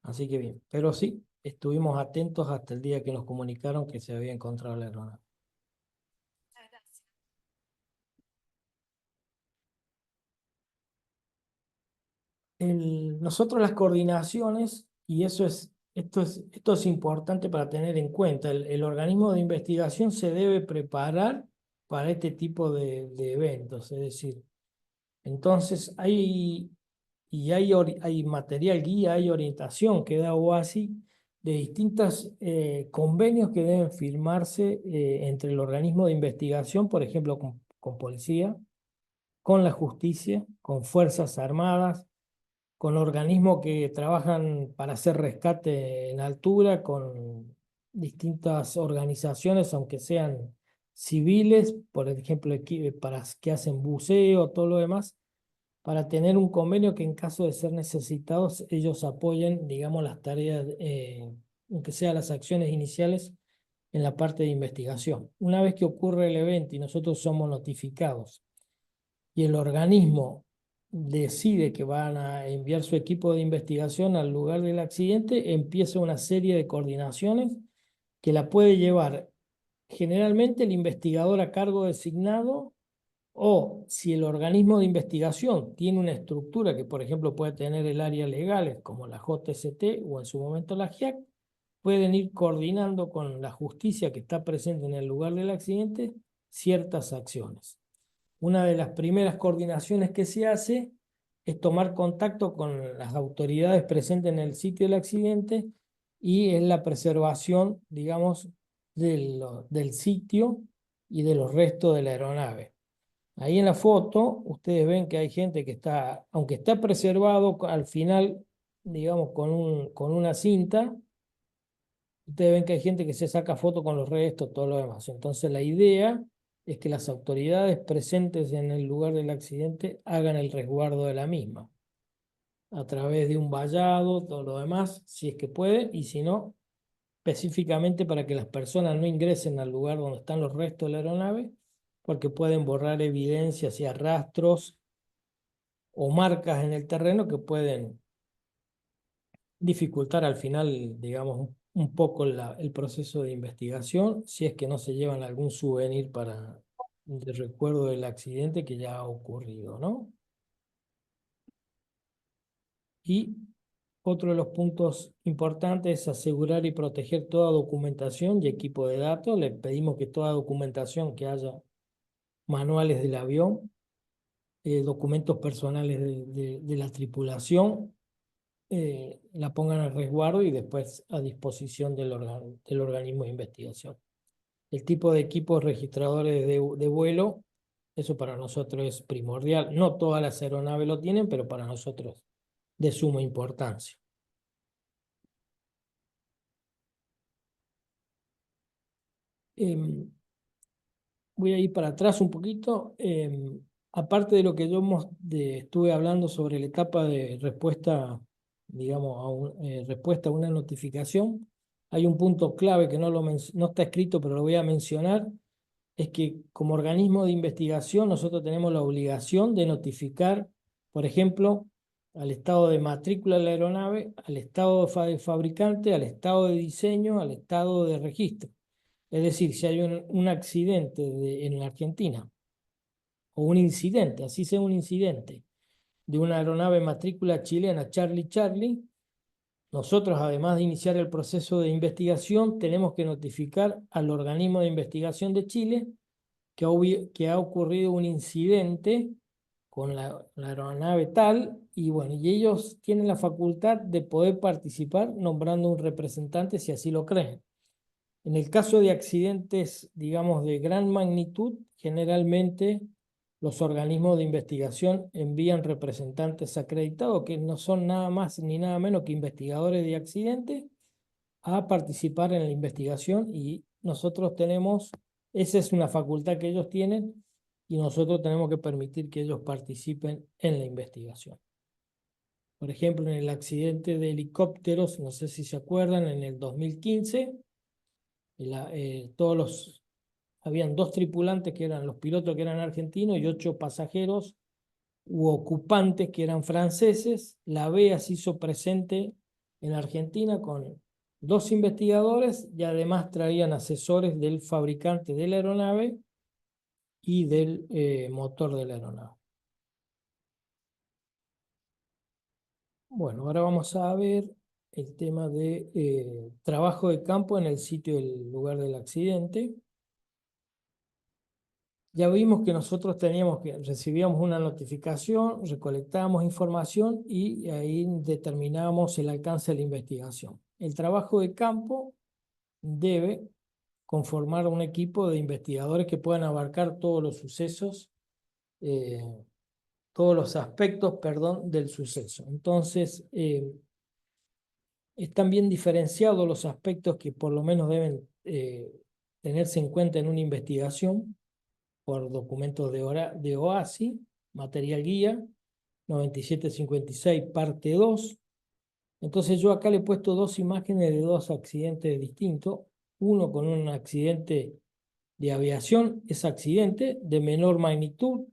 Así que bien, pero sí, estuvimos atentos hasta el día que nos comunicaron que se había encontrado la aeronave. Muchas gracias. Nosotros las coordinaciones, y esto es importante para tener en cuenta, el organismo de investigación se debe preparar para este tipo de eventos, es decir, entonces hay material guía, hay orientación que da OASI de distintos convenios que deben firmarse entre el organismo de investigación, por ejemplo, con policía, con la justicia, con fuerzas armadas, con organismos que trabajan para hacer rescate en altura, con distintas organizaciones, aunque sean civiles, por ejemplo, para que hacen buceo, todo lo demás, para tener un convenio que en caso de ser necesitados ellos apoyen, digamos, las tareas, aunque sea las acciones iniciales en la parte de investigación. Una vez que ocurre el evento y nosotros somos notificados y el organismo decide que van a enviar su equipo de investigación al lugar del accidente, empieza una serie de coordinaciones que la puede llevar generalmente el investigador a cargo designado, o si el organismo de investigación tiene una estructura que, por ejemplo, puede tener el área legal, como la JST o en su momento la GIAC, pueden ir coordinando con la justicia que está presente en el lugar del accidente ciertas acciones. Una de las primeras coordinaciones que se hace es tomar contacto con las autoridades presentes en el sitio del accidente y en la preservación, digamos, del sitio y de los restos de la aeronave. Ahí en la foto ustedes ven que hay gente que está, aunque está preservado al final, digamos, con una cinta, ustedes ven que hay gente que se saca foto con los restos, todo lo demás. Entonces la idea es que las autoridades presentes en el lugar del accidente hagan el resguardo de la misma, a través de un vallado, todo lo demás, si es que puede, y si no, específicamente para que las personas no ingresen al lugar donde están los restos de la aeronave, porque pueden borrar evidencias y rastros o marcas en el terreno que pueden dificultar al final, digamos, un poco el proceso de investigación, si es que no se llevan algún souvenir de recuerdo del accidente que ya ha ocurrido, ¿no? Y otro de los puntos importantes es asegurar y proteger toda documentación y equipo de datos. Le pedimos que toda documentación que haya, manuales del avión, documentos personales de la tripulación, la pongan al resguardo y después a disposición del organismo de investigación. El tipo de equipos registradores de vuelo, eso para nosotros es primordial. No todas las aeronaves lo tienen, pero para nosotros de suma importancia. Voy a ir para atrás un poquito. Aparte de lo que yo estuve hablando sobre la etapa de respuesta, digamos, respuesta a una notificación, hay un punto clave que no está escrito, pero lo voy a mencionar, es que como organismo de investigación nosotros tenemos la obligación de notificar, por ejemplo, al estado de matrícula de la aeronave, al estado de fabricante, al estado de diseño, al estado de registro. Es decir, si hay un accidente en la Argentina o un incidente, así sea un incidente, de una aeronave matrícula chilena Charlie Charlie, nosotros, además de iniciar el proceso de investigación, tenemos que notificar al organismo de investigación de Chile que ha ocurrido un incidente con la aeronave tal, y bueno, y ellos tienen la facultad de poder participar nombrando un representante si así lo creen. En el caso de accidentes, digamos, de gran magnitud, generalmente los organismos de investigación envían representantes acreditados, que no son nada más ni nada menos que investigadores de accidentes, a participar en la investigación, y nosotros tenemos, esa es una facultad que ellos tienen, y nosotros tenemos que permitir que ellos participen en la investigación. Por ejemplo, en el accidente de helicópteros, no sé si se acuerdan, en el 2015, habían 2 tripulantes que eran los pilotos que eran argentinos y 8 pasajeros u ocupantes que eran franceses. La BEA se hizo presente en Argentina con 2 investigadores y además traían asesores del fabricante de la aeronave y del motor de la aeronave. Bueno, ahora vamos a ver el tema de trabajo de campo en el sitio del lugar del accidente. Ya vimos que nosotros recibíamos una notificación, recolectábamos información y ahí determinábamos el alcance de la investigación. El trabajo de campo debe conformar un equipo de investigadores que puedan abarcar todos los sucesos, todos los aspectos, perdón, del suceso. Entonces, están bien diferenciados los aspectos que por lo menos deben tenerse en cuenta en una investigación por documentos de OASI, material guía 9756, parte 2. Entonces yo acá le he puesto 2 imágenes de 2 accidentes distintos. Uno con un accidente de aviación, es accidente de menor magnitud,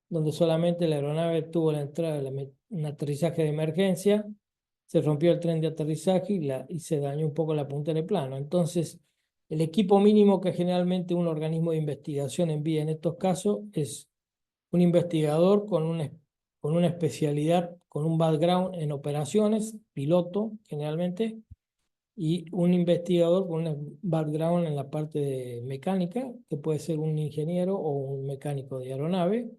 donde solamente la aeronave tuvo la entrada, un aterrizaje de emergencia, se rompió el tren de aterrizaje y se dañó un poco la punta del plano. Entonces, el equipo mínimo que generalmente un organismo de investigación envía en estos casos es un investigador con una especialidad, con un background en operaciones, piloto generalmente, y un investigador con un background en la parte de mecánica, que puede ser un ingeniero o un mecánico de aeronave.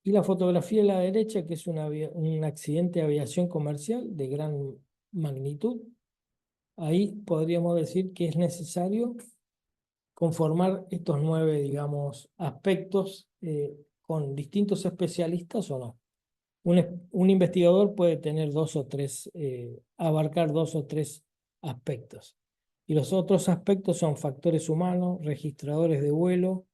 Y la fotografía de la derecha, que es un accidente de aviación comercial de gran magnitud. Ahí podríamos decir que es necesario conformar estos 9, digamos, aspectos con distintos especialistas o no. Un investigador puede tener 2 o 3, abarcar 2 o 3 aspectos. Y los otros aspectos son factores humanos, registradores de vuelo,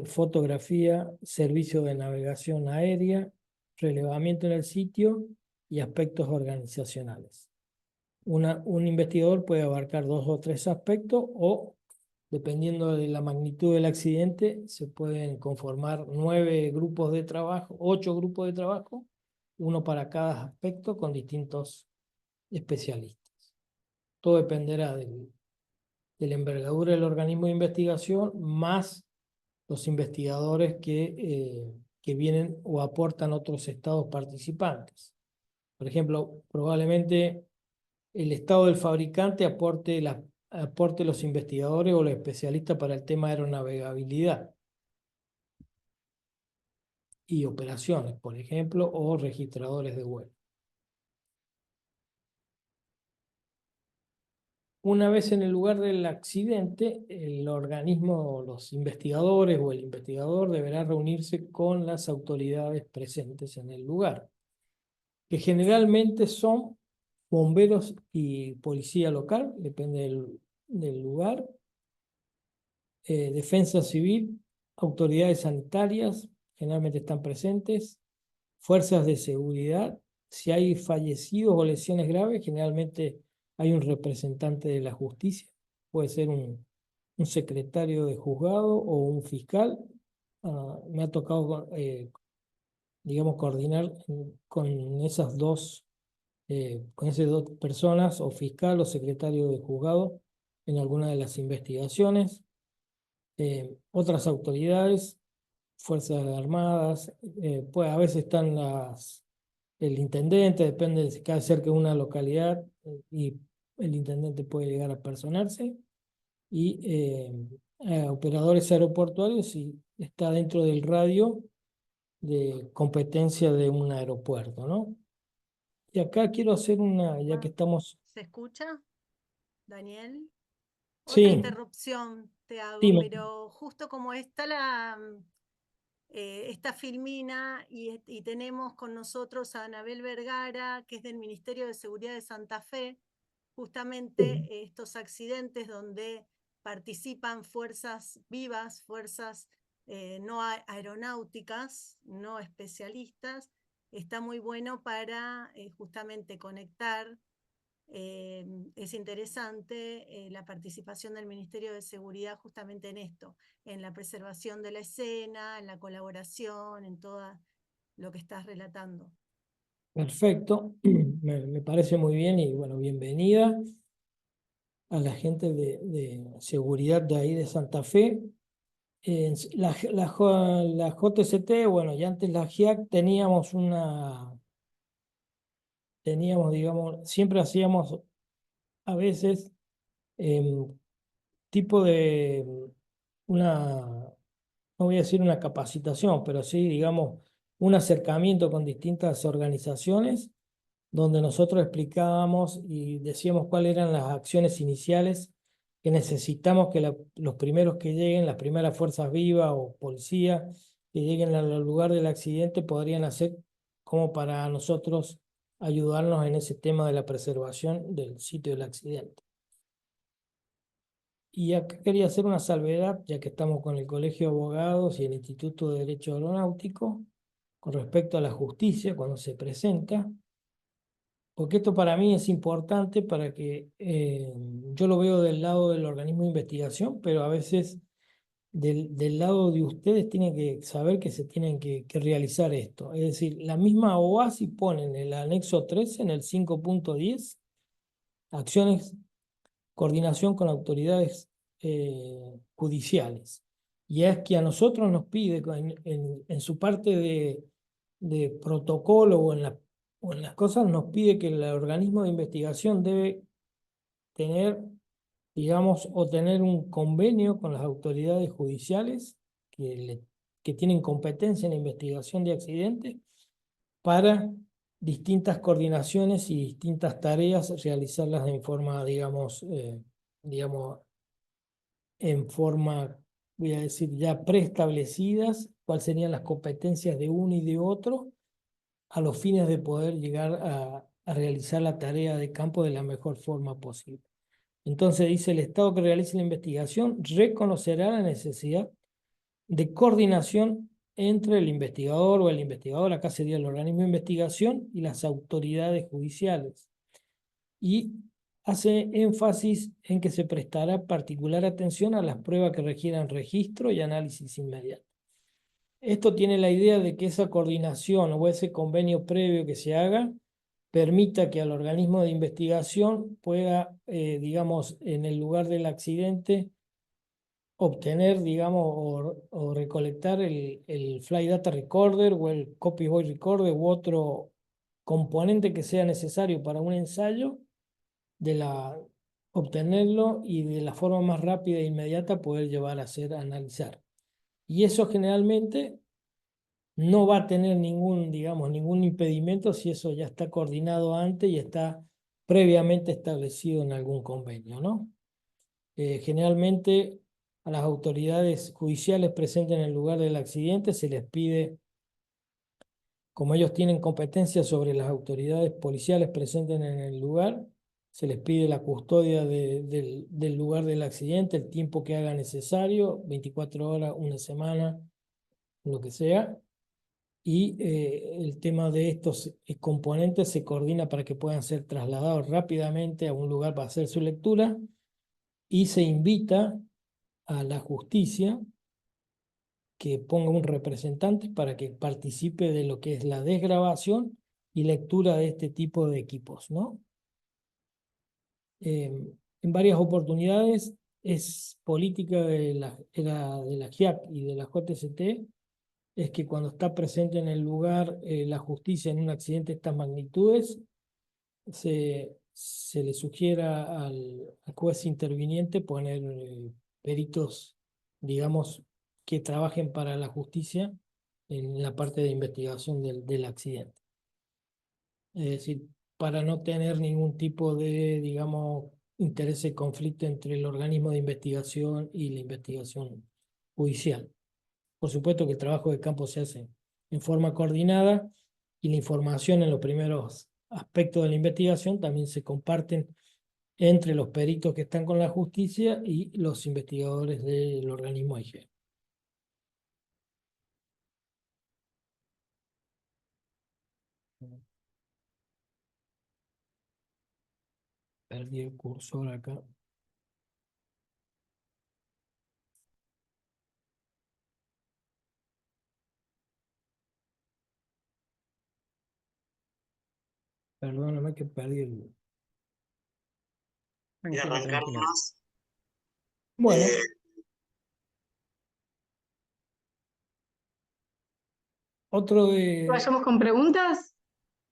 fotografía, servicio de navegación aérea, relevamiento en el sitio y aspectos organizacionales. Un investigador puede abarcar 2 o 3 aspectos, o dependiendo de la magnitud del accidente, se pueden conformar 9 grupos de trabajo, 8 grupos de trabajo, uno para cada aspecto con distintos especialistas. Todo dependerá de la envergadura del organismo de investigación, más los investigadores que vienen o aportan otros estados participantes. Por ejemplo, probablemente el estado del fabricante aporte los investigadores o los especialistas para el tema de aeronavegabilidad y operaciones, por ejemplo, o registradores de vuelo. Una vez en el lugar del accidente, el organismo, los investigadores o el investigador deberá reunirse con las autoridades presentes en el lugar, que generalmente son bomberos y policía local, depende del lugar, defensa civil, autoridades sanitarias, generalmente están presentes, fuerzas de seguridad. Si hay fallecidos o lesiones graves, generalmente hay un representante de la justicia, puede ser un secretario de juzgado o un fiscal. Me ha tocado, digamos, coordinar con esas con esas 2 personas, o fiscal o secretario de juzgado, en alguna de las investigaciones. Otras autoridades, Fuerzas Armadas, pues a veces están el intendente, depende de si queda cerca de una localidad y el intendente puede llegar a personarse, y operadores aeroportuarios si está dentro del radio de competencia de un aeropuerto, ¿no? Y acá quiero hacer ya que estamos... ¿Se escucha, Daniel? Otra Sí, interrupción te hago, dime. pero justo como está esta filmina y tenemos con nosotros a Anabel Vergara, que es del Ministerio de Seguridad de Santa Fe, justamente estos accidentes donde participan fuerzas vivas, fuerzas no aeronáuticas, no especialistas, está muy bueno para justamente conectar. Es interesante la participación del Ministerio de Seguridad justamente en esto, en la preservación de la escena, en la colaboración, en todo lo que estás relatando. Perfecto, me parece muy bien y bueno, bienvenida a la gente de seguridad de ahí de Santa Fe. La JCT, bueno, ya antes la GIAC teníamos, digamos, siempre hacíamos a veces tipo de no voy a decir una capacitación, pero sí, digamos, un acercamiento con distintas organizaciones donde nosotros explicábamos y decíamos cuáles eran las acciones iniciales que necesitamos que los primeros que lleguen, las primeras fuerzas vivas o policía que lleguen al lugar del accidente podrían hacer como para nosotros ayudarnos en ese tema de la preservación del sitio del accidente. Y acá quería hacer una salvedad, ya que estamos con el Colegio de Abogados y el Instituto de Derecho Aeronáutico, con respecto a la justicia cuando se presenta, porque esto para mí es importante para que yo lo veo del lado del organismo de investigación, pero a veces del lado de ustedes tienen que saber que se tienen que realizar esto. Es decir, la misma OASI pone en el anexo 13, en el 5.10, acciones, coordinación con autoridades judiciales. Y es que a nosotros nos pide en su parte de protocolo o en las cosas, nos pide que el organismo de investigación debe tener, digamos, o tener un convenio con las autoridades judiciales que tienen competencia en la investigación de accidentes para distintas coordinaciones y distintas tareas, realizarlas en forma, digamos, en forma, voy a decir, ya preestablecidas, cuáles serían las competencias de uno y de otro, a los fines de poder llegar a realizar la tarea de campo de la mejor forma posible. Entonces dice, el Estado que realice la investigación reconocerá la necesidad de coordinación entre el investigador o el investigador, acá sería el organismo de investigación, y las autoridades judiciales. Y hace énfasis en que se prestará particular atención a las pruebas que requieran registro y análisis inmediato. Esto tiene la idea de que esa coordinación o ese convenio previo que se haga permita que al organismo de investigación pueda, digamos, en el lugar del accidente, obtener, digamos, o recolectar el Flight Data Recorder o el Copy Voice Recorder u otro componente que sea necesario para un ensayo, obtenerlo y de la forma más rápida e inmediata poder llevar a analizar. Y eso generalmente no va a tener ningún impedimento si eso ya está coordinado antes y está previamente establecido en algún convenio, ¿no? Generalmente a las autoridades judiciales presentes en el lugar del accidente se les pide, como ellos tienen competencia sobre las autoridades policiales presentes en el lugar, se les pide la custodia del lugar del accidente, el tiempo que haga necesario, 24 horas, una semana, lo que sea. Y el tema de estos componentes se coordina para que puedan ser trasladados rápidamente a un lugar para hacer su lectura y se invita a la justicia que ponga un representante para que participe de lo que es la desgrabación y lectura de este tipo de equipos, ¿no? En varias oportunidades es política de la GIAC y de la JCT es que cuando está presente en el lugar la justicia en un accidente de estas magnitudes, se le sugiera al juez interviniente poner peritos, digamos, que trabajen para la justicia en la parte de investigación del accidente. Es decir, para no tener ningún tipo de, digamos, interés y conflicto entre el organismo de investigación y la investigación judicial. Por supuesto que el trabajo de campo se hace en forma coordinada y la información en los primeros aspectos de la investigación también se comparten entre los peritos que están con la justicia y los investigadores del organismo AIG. Perdí el cursor acá. Perdóname que perdí el... Y arrancar más. Bueno, otro de... ¿Vayamos con preguntas?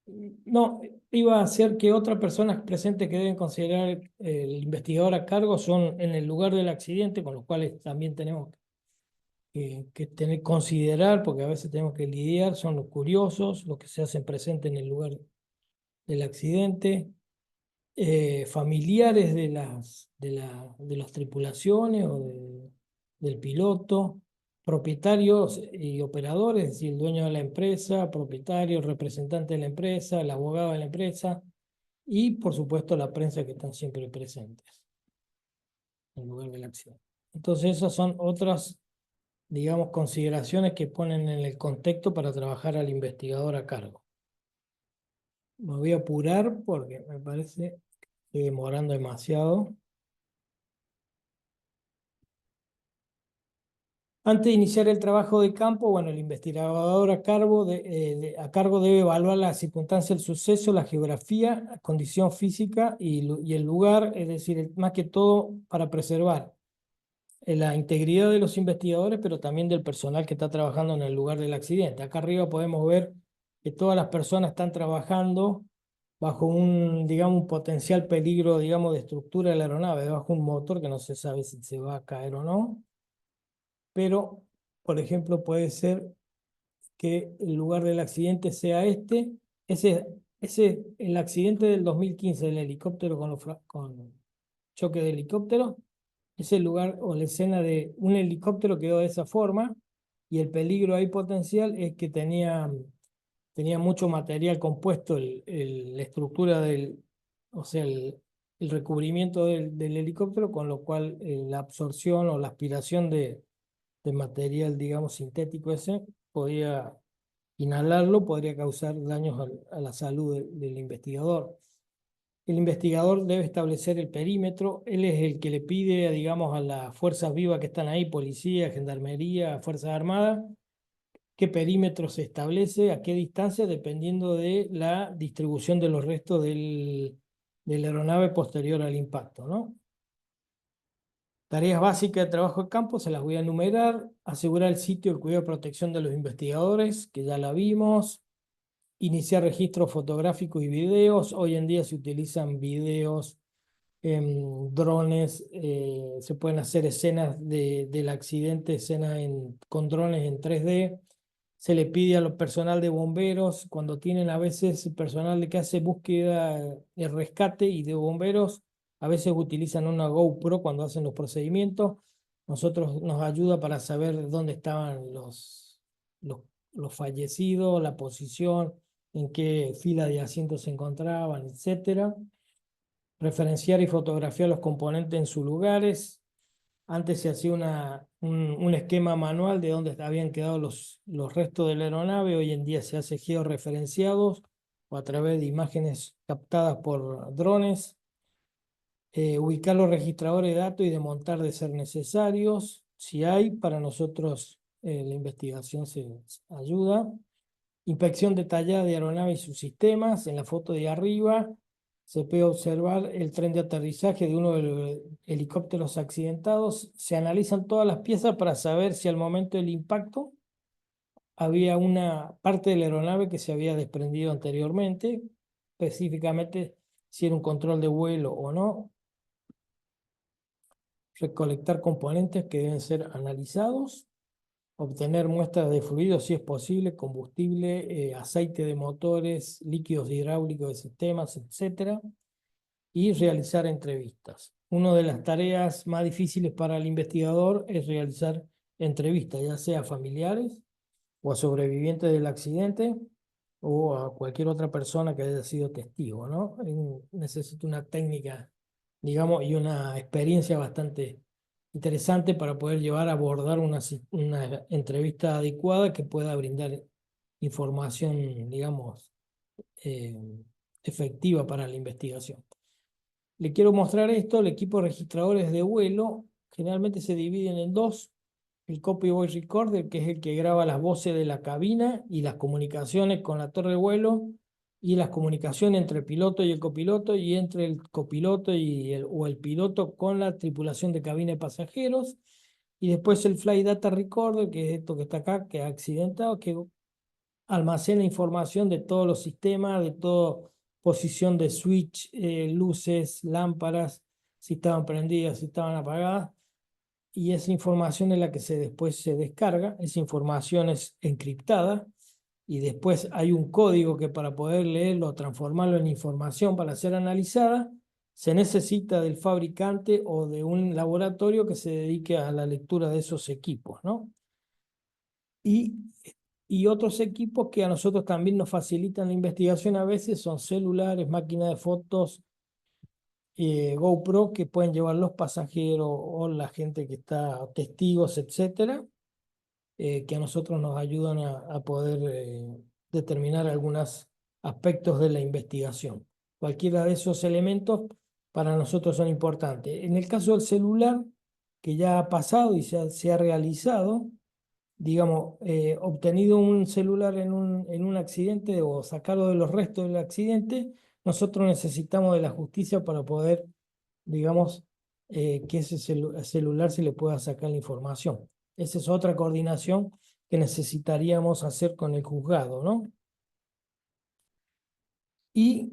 No, iba a hacer que otras personas presentes que deben considerar el investigador a cargo son en el lugar del accidente, con los cuales también tenemos que considerar, porque a veces tenemos que lidiar, son los curiosos, los que se hacen presentes en el lugar del accidente, familiares de las tripulaciones o del piloto, propietarios y operadores, es decir, el dueño de la empresa, propietario, representante de la empresa, el abogado de la empresa y, por supuesto, la prensa que están siempre presentes en el lugar de la acción. Entonces, esas son otras, digamos, consideraciones que ponen en el contexto para trabajar al investigador a cargo. Me voy a apurar porque me parece que estoy demorando demasiado. Antes de iniciar el trabajo de campo, bueno, el investigador a cargo debe evaluar las circunstancias del suceso, la geografía, la condición física y el lugar, es decir, más que todo para preservar la integridad de los investigadores, pero también del personal que está trabajando en el lugar del accidente. Acá arriba podemos ver que todas las personas están trabajando bajo un, digamos, un potencial peligro, digamos, de estructura de la aeronave, bajo un motor que no se sabe si se va a caer o no. Pero, por ejemplo, puede ser que el lugar del accidente sea el accidente del 2015 del helicóptero con choque de helicóptero, ese lugar o la escena de un helicóptero quedó de esa forma y el peligro ahí potencial es que tenía mucho material compuesto, la estructura o sea, el recubrimiento del helicóptero, con lo cual la absorción o la aspiración de material, digamos, sintético ese, podría inhalarlo, podría causar daños a la salud del investigador. El investigador debe establecer el perímetro, él es el que le pide, digamos, a las fuerzas vivas que están ahí, policía, gendarmería, fuerzas armadas, qué perímetro se establece, a qué distancia, dependiendo de la distribución de los restos de la aeronave posterior al impacto, ¿no? Tareas básicas de trabajo de campo, se las voy a enumerar. Asegurar el sitio, el cuidado y protección de los investigadores, que ya la vimos. Iniciar registros fotográficos y videos. Hoy en día se utilizan videos, drones, se pueden hacer escenas del accidente, escenas con drones en 3D. Se le pide a los personal de bomberos, cuando tienen a veces personal que hace búsqueda de rescate y de bomberos, a veces utilizan una GoPro cuando hacen los procedimientos. Nos ayuda para saber dónde estaban los fallecidos, la posición, en qué fila de asientos se encontraban, etcétera. Referenciar y fotografiar los componentes en sus lugares. Antes se hacía un esquema manual de dónde habían quedado los restos de la aeronave. Hoy en día se hace georreferenciados o a través de imágenes captadas por drones. Ubicar los registradores de datos y desmontar de ser necesarios. Si hay, para nosotros la investigación se ayuda. Inspección detallada de aeronave y sus sistemas. En la foto de arriba se puede observar el tren de aterrizaje de uno de los helicópteros accidentados. Se analizan todas las piezas para saber si al momento del impacto había una parte de la aeronave que se había desprendido anteriormente, específicamente si era un control de vuelo o no, recolectar componentes que deben ser analizados, obtener muestras de fluidos si es posible, combustible, aceite de motores, líquidos hidráulicos de sistemas, etcétera, y realizar entrevistas. Una de las tareas más difíciles para el investigador es realizar entrevistas, ya sea a familiares o a sobrevivientes del accidente o a cualquier otra persona que haya sido testigo, ¿no? Necesita una técnica, digamos, y una experiencia bastante interesante para poder llevar a abordar una entrevista adecuada que pueda brindar información, digamos, eh, efectiva para la investigación. Le quiero mostrar esto. El equipo de registradores de vuelo generalmente se dividen en dos: el Copy Voice Recorder, que es el que graba las voces de la cabina y las comunicaciones con la torre de vuelo, y las comunicaciones entre el piloto y el copiloto, y entre el copiloto o el piloto con la tripulación de cabina de pasajeros. Y después el Flight Data Recorder, que es esto que está acá, que es accidentado, que almacena información de todos los sistemas, de toda posición de switch, luces, lámparas, si estaban prendidas, si estaban apagadas. Y esa información es la que después se descarga. Esa información es encriptada y después hay un código que, para poder leerlo, transformarlo en información para ser analizada, se necesita del fabricante o de un laboratorio que se dedique a la lectura de esos equipos, ¿no? Y, y otros equipos que a nosotros también nos facilitan la investigación a veces son celulares, máquinas de fotos, GoPro, que pueden llevar los pasajeros o la gente que está, testigos, etcétera, que a nosotros nos ayudan a poder determinar algunos aspectos de la investigación. Cualquiera de esos elementos para nosotros son importantes. En el caso del celular, que ya ha pasado y se ha realizado, digamos, obtenido un celular en un accidente o sacarlo de los restos del accidente, nosotros necesitamos de la justicia para poder, digamos, que ese celular se le pueda sacar la información. Esa es otra coordinación que necesitaríamos hacer con el juzgado, ¿no? Y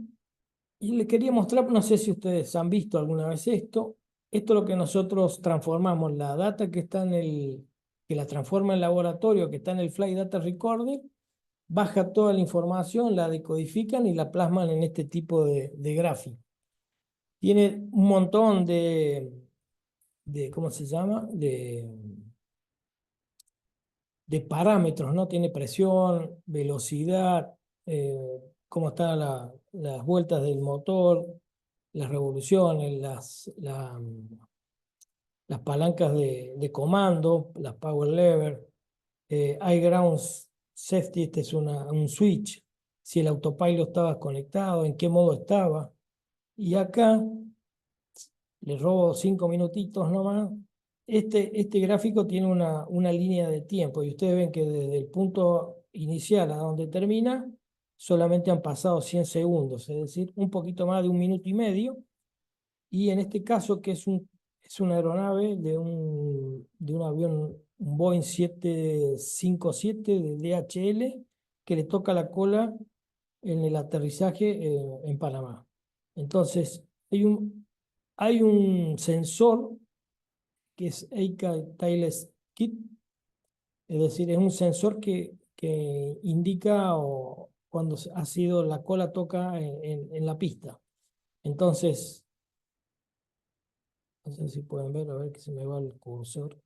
le quería mostrar, no sé si ustedes han visto alguna vez esto. Esto es lo que nosotros transformamos, la data que está que la transforma el laboratorio, que está en el Flight Data Recorder, baja toda la información, la decodifican y la plasman en este tipo de gráfico. Tiene un montón ¿cómo se llama? De parámetros, ¿no? Tiene presión, velocidad, cómo están las vueltas del motor, las revoluciones, las palancas de comando, las power lever, hay ground safety, este es un switch, si el autopilot estaba conectado, en qué modo estaba. Y acá le robo 5 minutitos nomás. Este gráfico tiene una línea de tiempo y ustedes ven que desde el punto inicial a donde termina solamente han pasado 100 segundos, es decir, un poquito más de 1 minuto y medio. Y en este caso, que es una aeronave de un avión, un Boeing 757 de DHL, que le toca la cola en el aterrizaje en Panamá. Entonces, hay un sensor que es EICA Tailless Kit, es decir, es un sensor que indica cuando ha sido la cola toca en la pista. Entonces, no sé si pueden ver, a ver que se me va el cursor.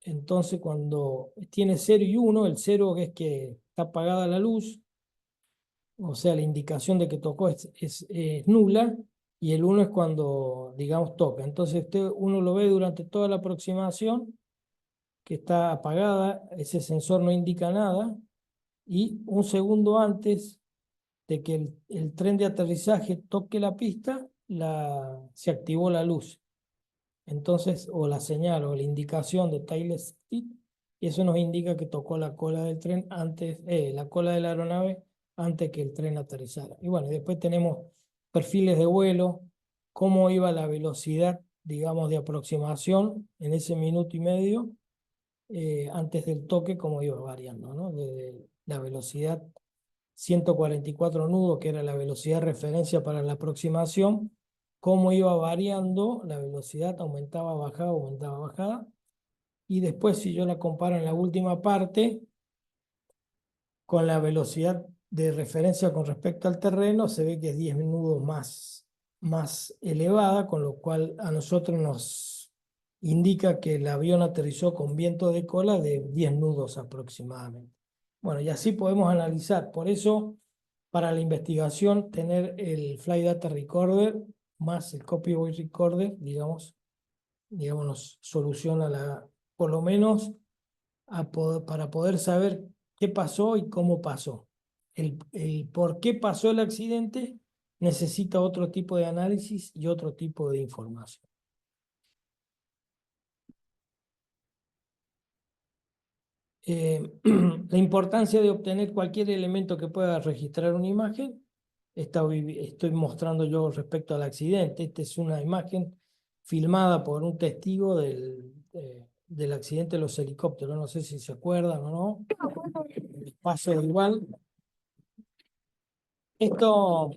Entonces, cuando tiene 0 y 1, el 0 es que está apagada la luz, o sea, la indicación de que tocó es nula, y el 1 es cuando, digamos, toca. Entonces, uno lo ve durante toda la aproximación, que está apagada, ese sensor no indica nada, y un segundo antes de que el tren de aterrizaje toque la pista, se activó la luz. Entonces, o la señal o la indicación de Tailless Kit, y eso nos indica que tocó la cola del tren antes, la cola de la aeronave antes que el tren aterrizara. Y bueno, después tenemos perfiles de vuelo, cómo iba la velocidad, digamos, de aproximación en ese 1 minuto y medio, antes del toque cómo iba variando, ¿no? De la velocidad 144 nudos, que era la velocidad referencia para la aproximación, cómo iba variando la velocidad, aumentaba, bajada. Y después, si yo la comparo en la última parte, con la velocidad de referencia con respecto al terreno, se ve que es 10 nudos más elevada, con lo cual a nosotros nos indica que el avión aterrizó con viento de cola de 10 nudos aproximadamente. Bueno, y así podemos analizar. Por eso, para la investigación, tener el Flight Data Recorder más el Copy Voice Recorder, digamos, nos soluciona por lo menos para poder saber qué pasó y cómo pasó. El por qué pasó el accidente necesita otro tipo de análisis y otro tipo de información. La importancia de obtener cualquier elemento que pueda registrar una imagen, estoy mostrando yo respecto al accidente. Esta es una imagen filmada por un testigo del accidente de los helicópteros. No sé si se acuerdan o no. Paso igual. Esto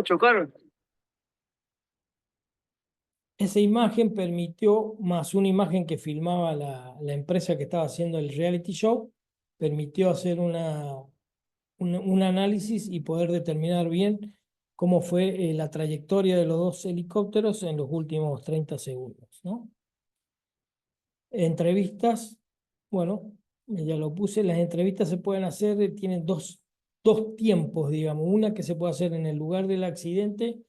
chocaron. Esa imagen permitió, más una imagen que filmaba la empresa que estaba haciendo el reality show, permitió hacer un análisis y poder determinar bien cómo fue la trayectoria de los dos helicópteros en los últimos 30 segundos, ¿no? Entrevistas, bueno, ya lo puse, las entrevistas se pueden hacer, tienen dos tiempos, digamos, una que se puede hacer en el lugar del accidente,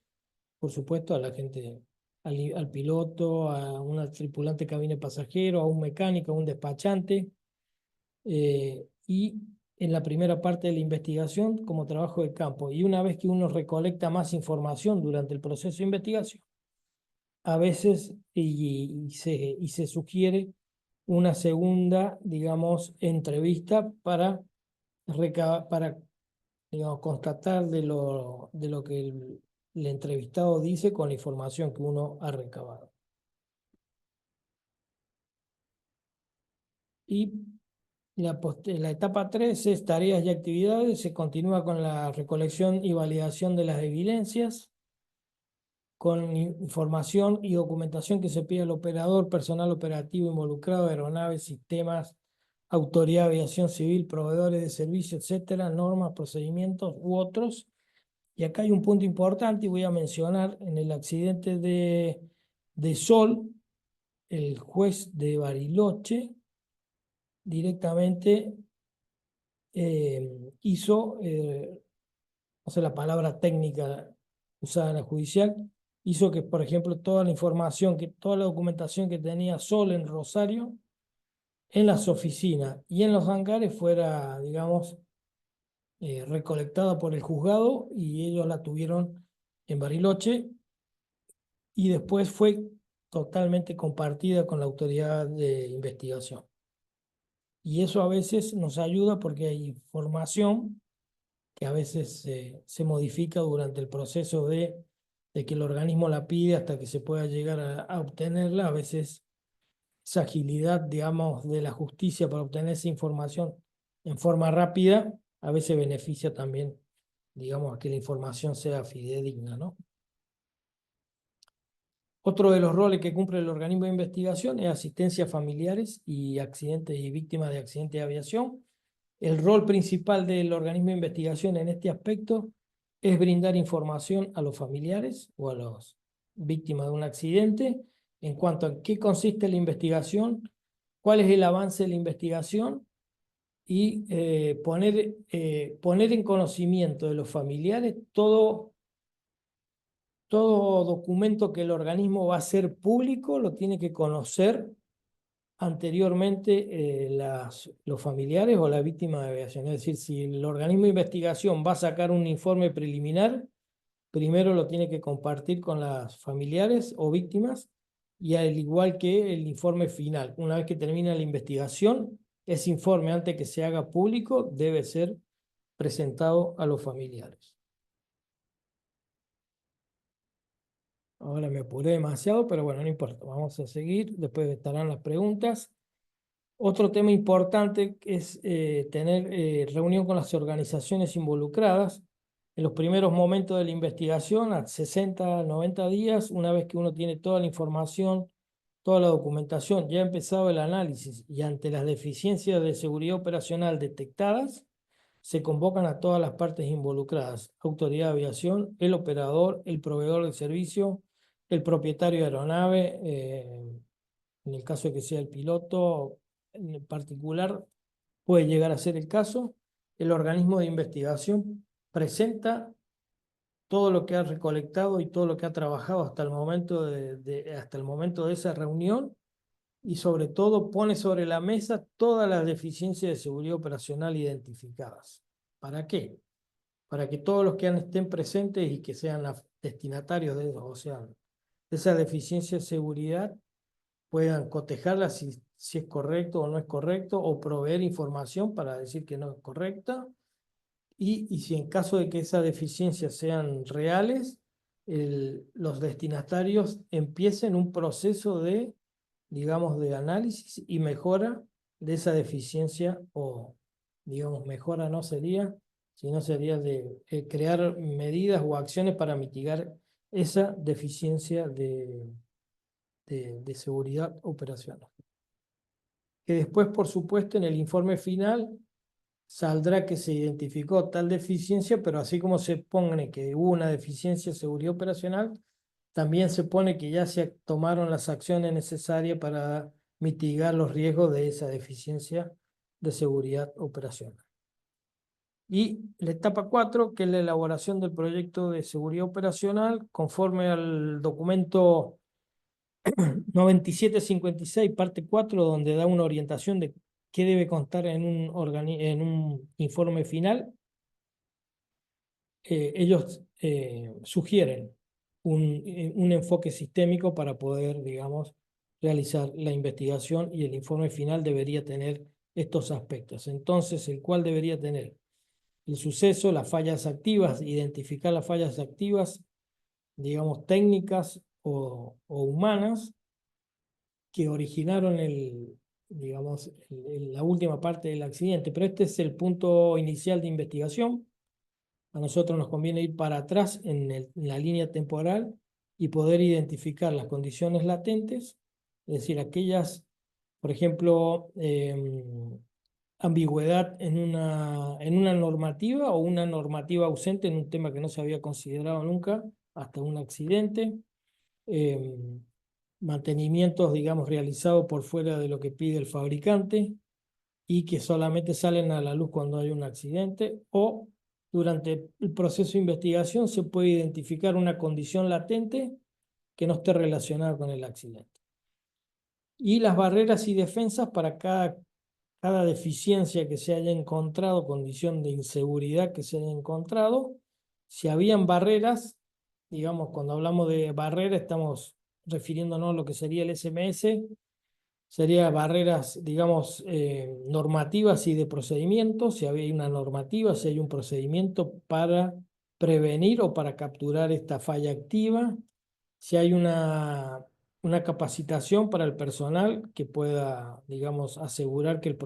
por supuesto a la gente, al piloto, a una tripulante cabina de pasajero, a un mecánico, a un despachante, y en la primera parte de la investigación como trabajo de campo. Y una vez que uno recolecta más información durante el proceso de investigación, a veces y se sugiere una segunda, digamos, entrevista para digamos, constatar de lo que el entrevistado dice con la información que uno ha recabado. Y la etapa 3 es tareas y actividades. Se continúa con la recolección y validación de las evidencias, con información y documentación que se pide al operador, personal operativo involucrado, aeronaves, sistemas, autoridad de aviación civil, proveedores de servicios, etcétera, normas, procedimientos u otros. Y acá hay un punto importante y voy a mencionar: en el accidente de Sol, el juez de Bariloche directamente hizo, no sé la palabra técnica usada en la judicial, hizo que, por ejemplo, toda la documentación que tenía Sol en Rosario, en las oficinas y en los hangares fuera, digamos, recolectada por el juzgado, y ellos la tuvieron en Bariloche, y después fue totalmente compartida con la autoridad de investigación. Y eso a veces nos ayuda porque hay información que a veces se modifica durante el proceso de que el organismo la pide hasta que se pueda llegar a obtenerla. A veces esa agilidad, digamos, de la justicia para obtener esa información en forma rápida, a veces beneficia también, digamos, a que la información sea fidedigna, ¿no? Otro de los roles que cumple el organismo de investigación es asistencia a familiares y accidentes y víctimas de accidentes de aviación. El rol principal del organismo de investigación en este aspecto es brindar información a los familiares o a las víctimas de un accidente en cuanto a qué consiste la investigación, cuál es el avance de la investigación, y poner en conocimiento de los familiares todo documento que el organismo va a hacer público, lo tiene que conocer anteriormente los familiares o la víctima de aviación. Es decir, si el organismo de investigación va a sacar un informe preliminar, primero lo tiene que compartir con las familiares o víctimas, y al igual que el informe final. Una vez que termina la investigación, ese informe, antes que se haga público, debe ser presentado a los familiares. Ahora me apuré demasiado, pero bueno, no importa. Vamos a seguir. Después estarán las preguntas. Otro tema importante es tener reunión con las organizaciones involucradas en los primeros momentos de la investigación, a 60, 90 días, una vez que uno tiene toda la información, toda la documentación, ya ha empezado el análisis y ante las deficiencias de seguridad operacional detectadas, se convocan a todas las partes involucradas, autoridad de aviación, el operador, el proveedor del servicio, el propietario de aeronave, en el caso de que sea el piloto en particular, puede llegar a ser el caso. El organismo de investigación presenta todo lo que ha recolectado y todo lo que ha trabajado hasta el momento hasta el momento de esa reunión y sobre todo pone sobre la mesa todas las deficiencias de seguridad operacional identificadas. ¿Para qué? Para que todos los que estén presentes y que sean destinatarios de, o sea, de esa deficiencia de seguridad puedan cotejarla si es correcto o no es correcto, o proveer información para decir que no es correcta, y si en caso de que esas deficiencias sean reales, los destinatarios empiecen un proceso de, digamos, de análisis y mejora de esa deficiencia, o, digamos, mejora no sería, sino sería de crear medidas o acciones para mitigar esa deficiencia de seguridad operacional. Que después, por supuesto, en el informe final saldrá que se identificó tal deficiencia, pero así como se pone que hubo una deficiencia de seguridad operacional, también se pone que ya se tomaron las acciones necesarias para mitigar los riesgos de esa deficiencia de seguridad operacional. Y la etapa 4, que es la elaboración del proyecto de seguridad operacional, conforme al documento 9756, parte 4, donde da una orientación de qué debe constar en un informe final. Ellos sugieren un enfoque sistémico para poder, digamos, realizar la investigación, y el informe final debería tener estos aspectos. Entonces, el cual debería tener el suceso, las fallas activas, identificar las fallas activas, digamos, técnicas o humanas, que originaron digamos, la última parte del accidente. Pero este es el punto inicial de investigación. A nosotros nos conviene ir para atrás en la línea temporal y poder identificar las condiciones latentes, es decir, aquellas, por ejemplo, ambigüedad en una normativa, o una normativa ausente en un tema que no se había considerado nunca hasta un accidente. Mantenimientos, digamos, realizados por fuera de lo que pide el fabricante y que solamente salen a la luz cuando hay un accidente, o durante el proceso de investigación se puede identificar una condición latente que no esté relacionada con el accidente. Y las barreras y defensas para cada deficiencia que se haya encontrado, condición de inseguridad que se haya encontrado. Si habían barreras, digamos, cuando hablamos de barrera estamos refiriéndonos a lo que sería el SMS, sería barreras, digamos, normativas y de procedimientos, si hay una normativa, si hay un procedimiento para prevenir o para capturar esta falla activa, si hay una capacitación para el personal que pueda, digamos, asegurar que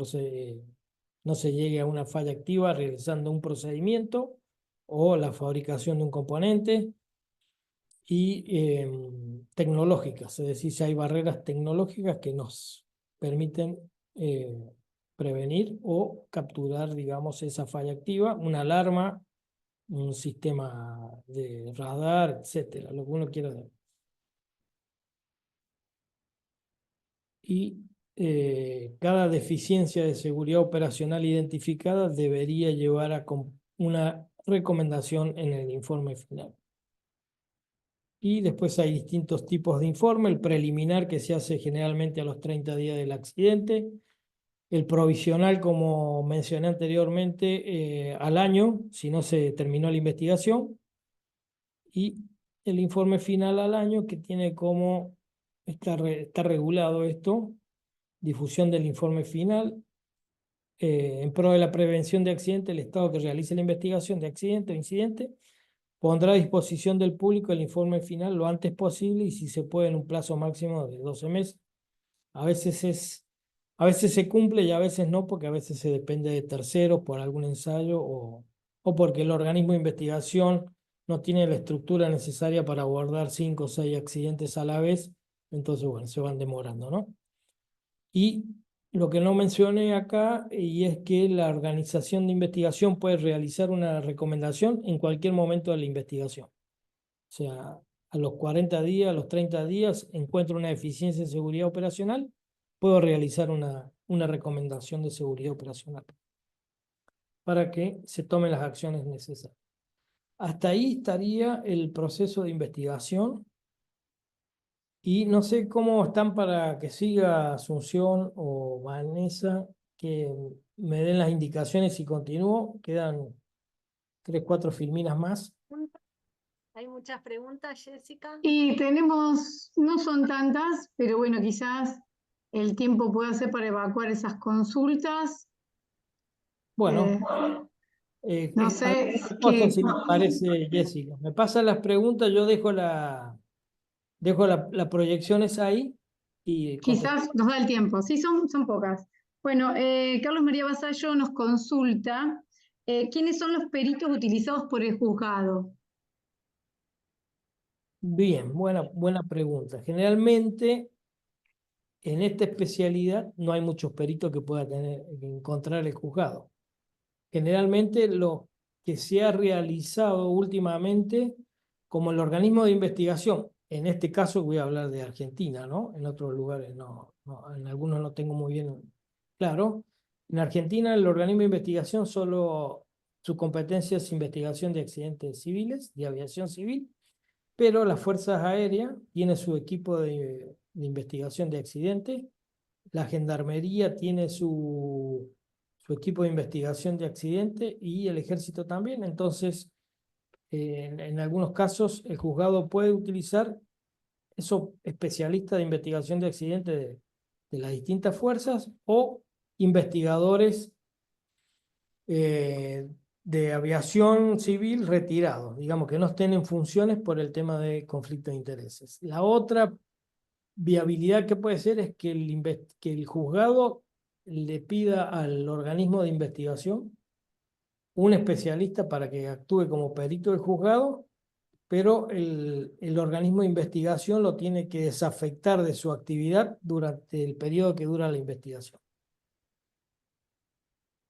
no se llegue a una falla activa realizando un procedimiento o la fabricación de un componente, y tecnológicas, es decir, si hay barreras tecnológicas que nos permiten prevenir o capturar, digamos, esa falla activa, una alarma, un sistema de radar, etcétera, lo que uno quiera ver. Y cada deficiencia de seguridad operacional identificada debería llevar a una recomendación en el informe final. Y después hay distintos tipos de informe: el preliminar, que se hace generalmente a los 30 días del accidente; el provisional, como mencioné anteriormente, al año, si no se terminó la investigación; y el informe final al año, que tiene como, está regulado esto: difusión del informe final, en pro de la prevención de accidentes, el Estado que realice la investigación de accidente o incidente pondrá a disposición del público el informe final lo antes posible y si se puede en un plazo máximo de 12 meses. A veces se cumple y a veces no, porque a veces se depende de terceros por algún ensayo o porque el organismo de investigación no tiene la estructura necesaria para abordar 5 o 6 accidentes a la vez, entonces, bueno, se van demorando, ¿no? Y lo que no mencioné acá, y es que la organización de investigación puede realizar una recomendación en cualquier momento de la investigación. O sea, a los 40 días, a los 30 días, encuentro una deficiencia en seguridad operacional, puedo realizar una recomendación de seguridad operacional para que se tomen las acciones necesarias. Hasta ahí estaría el proceso de investigación y no sé cómo están para que siga Asunción o Vanessa, que me den las indicaciones y continúo. Quedan 3, 4 filminas más. Hay muchas preguntas, Jessica. Y tenemos, no son tantas, pero bueno, quizás el tiempo pueda ser para evacuar esas consultas. Bueno, No sé no sé qué, si les parece, Jessica. Me pasan las preguntas, yo dejo la proyección esa ahí y contesto. quizás nos da el tiempo. Sí, son pocas. Bueno, Carlos María Vasallo nos consulta ¿quiénes son los peritos utilizados por el juzgado? Bien, buena pregunta. Generalmente en esta especialidad no hay muchos peritos que pueda encontrar el juzgado. Generalmente lo que se ha realizado últimamente, como el organismo de investigación, en este caso voy a hablar de Argentina, ¿no? En otros lugares en algunos no tengo muy bien claro. En Argentina el organismo de investigación solo su competencia es investigación de accidentes civiles, de aviación civil, pero las Fuerzas Aéreas tiene su equipo de investigación de accidentes, la Gendarmería tiene su equipo de investigación de accidentes y el Ejército también. Entonces, en algunos casos, el juzgado puede utilizar esos especialistas de investigación de accidentes de las distintas fuerzas o investigadores de aviación civil retirados, digamos que no estén en funciones por el tema de conflicto de intereses. La otra viabilidad que puede ser es que que el juzgado le pida al organismo de investigación un especialista para que actúe como perito del juzgado, pero el organismo de investigación lo tiene que desafectar de su actividad durante el periodo que dura la investigación.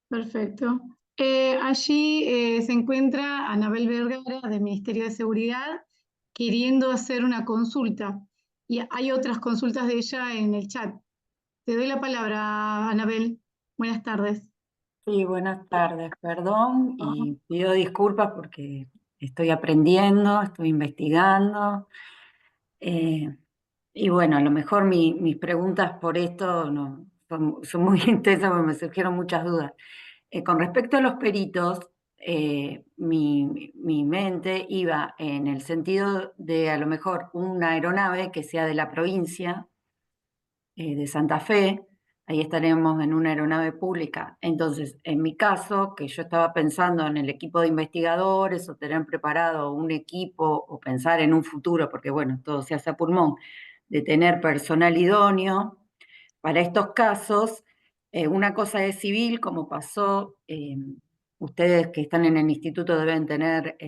Perfecto. Allí se encuentra Anabel Vergara del Ministerio de Seguridad queriendo hacer una consulta y hay otras consultas de ella en el chat. Te doy la palabra, Anabel. Buenas tardes. Sí, buenas tardes, perdón, y pido disculpas porque estoy aprendiendo, estoy investigando, y bueno, a lo mejor mis preguntas por esto no, son muy intensas porque me surgieron muchas dudas. Con respecto a los peritos, mi mente iba en el sentido de a lo mejor una aeronave que sea de la provincia de Santa Fe, ahí estaremos en una aeronave pública. Entonces, en mi caso, que yo estaba pensando en el equipo de investigadores o tener preparado un equipo o pensar en un futuro, porque bueno, todo se hace a pulmón, de tener personal idóneo para estos casos, una cosa es civil, como pasó, ustedes que están en el instituto deben tener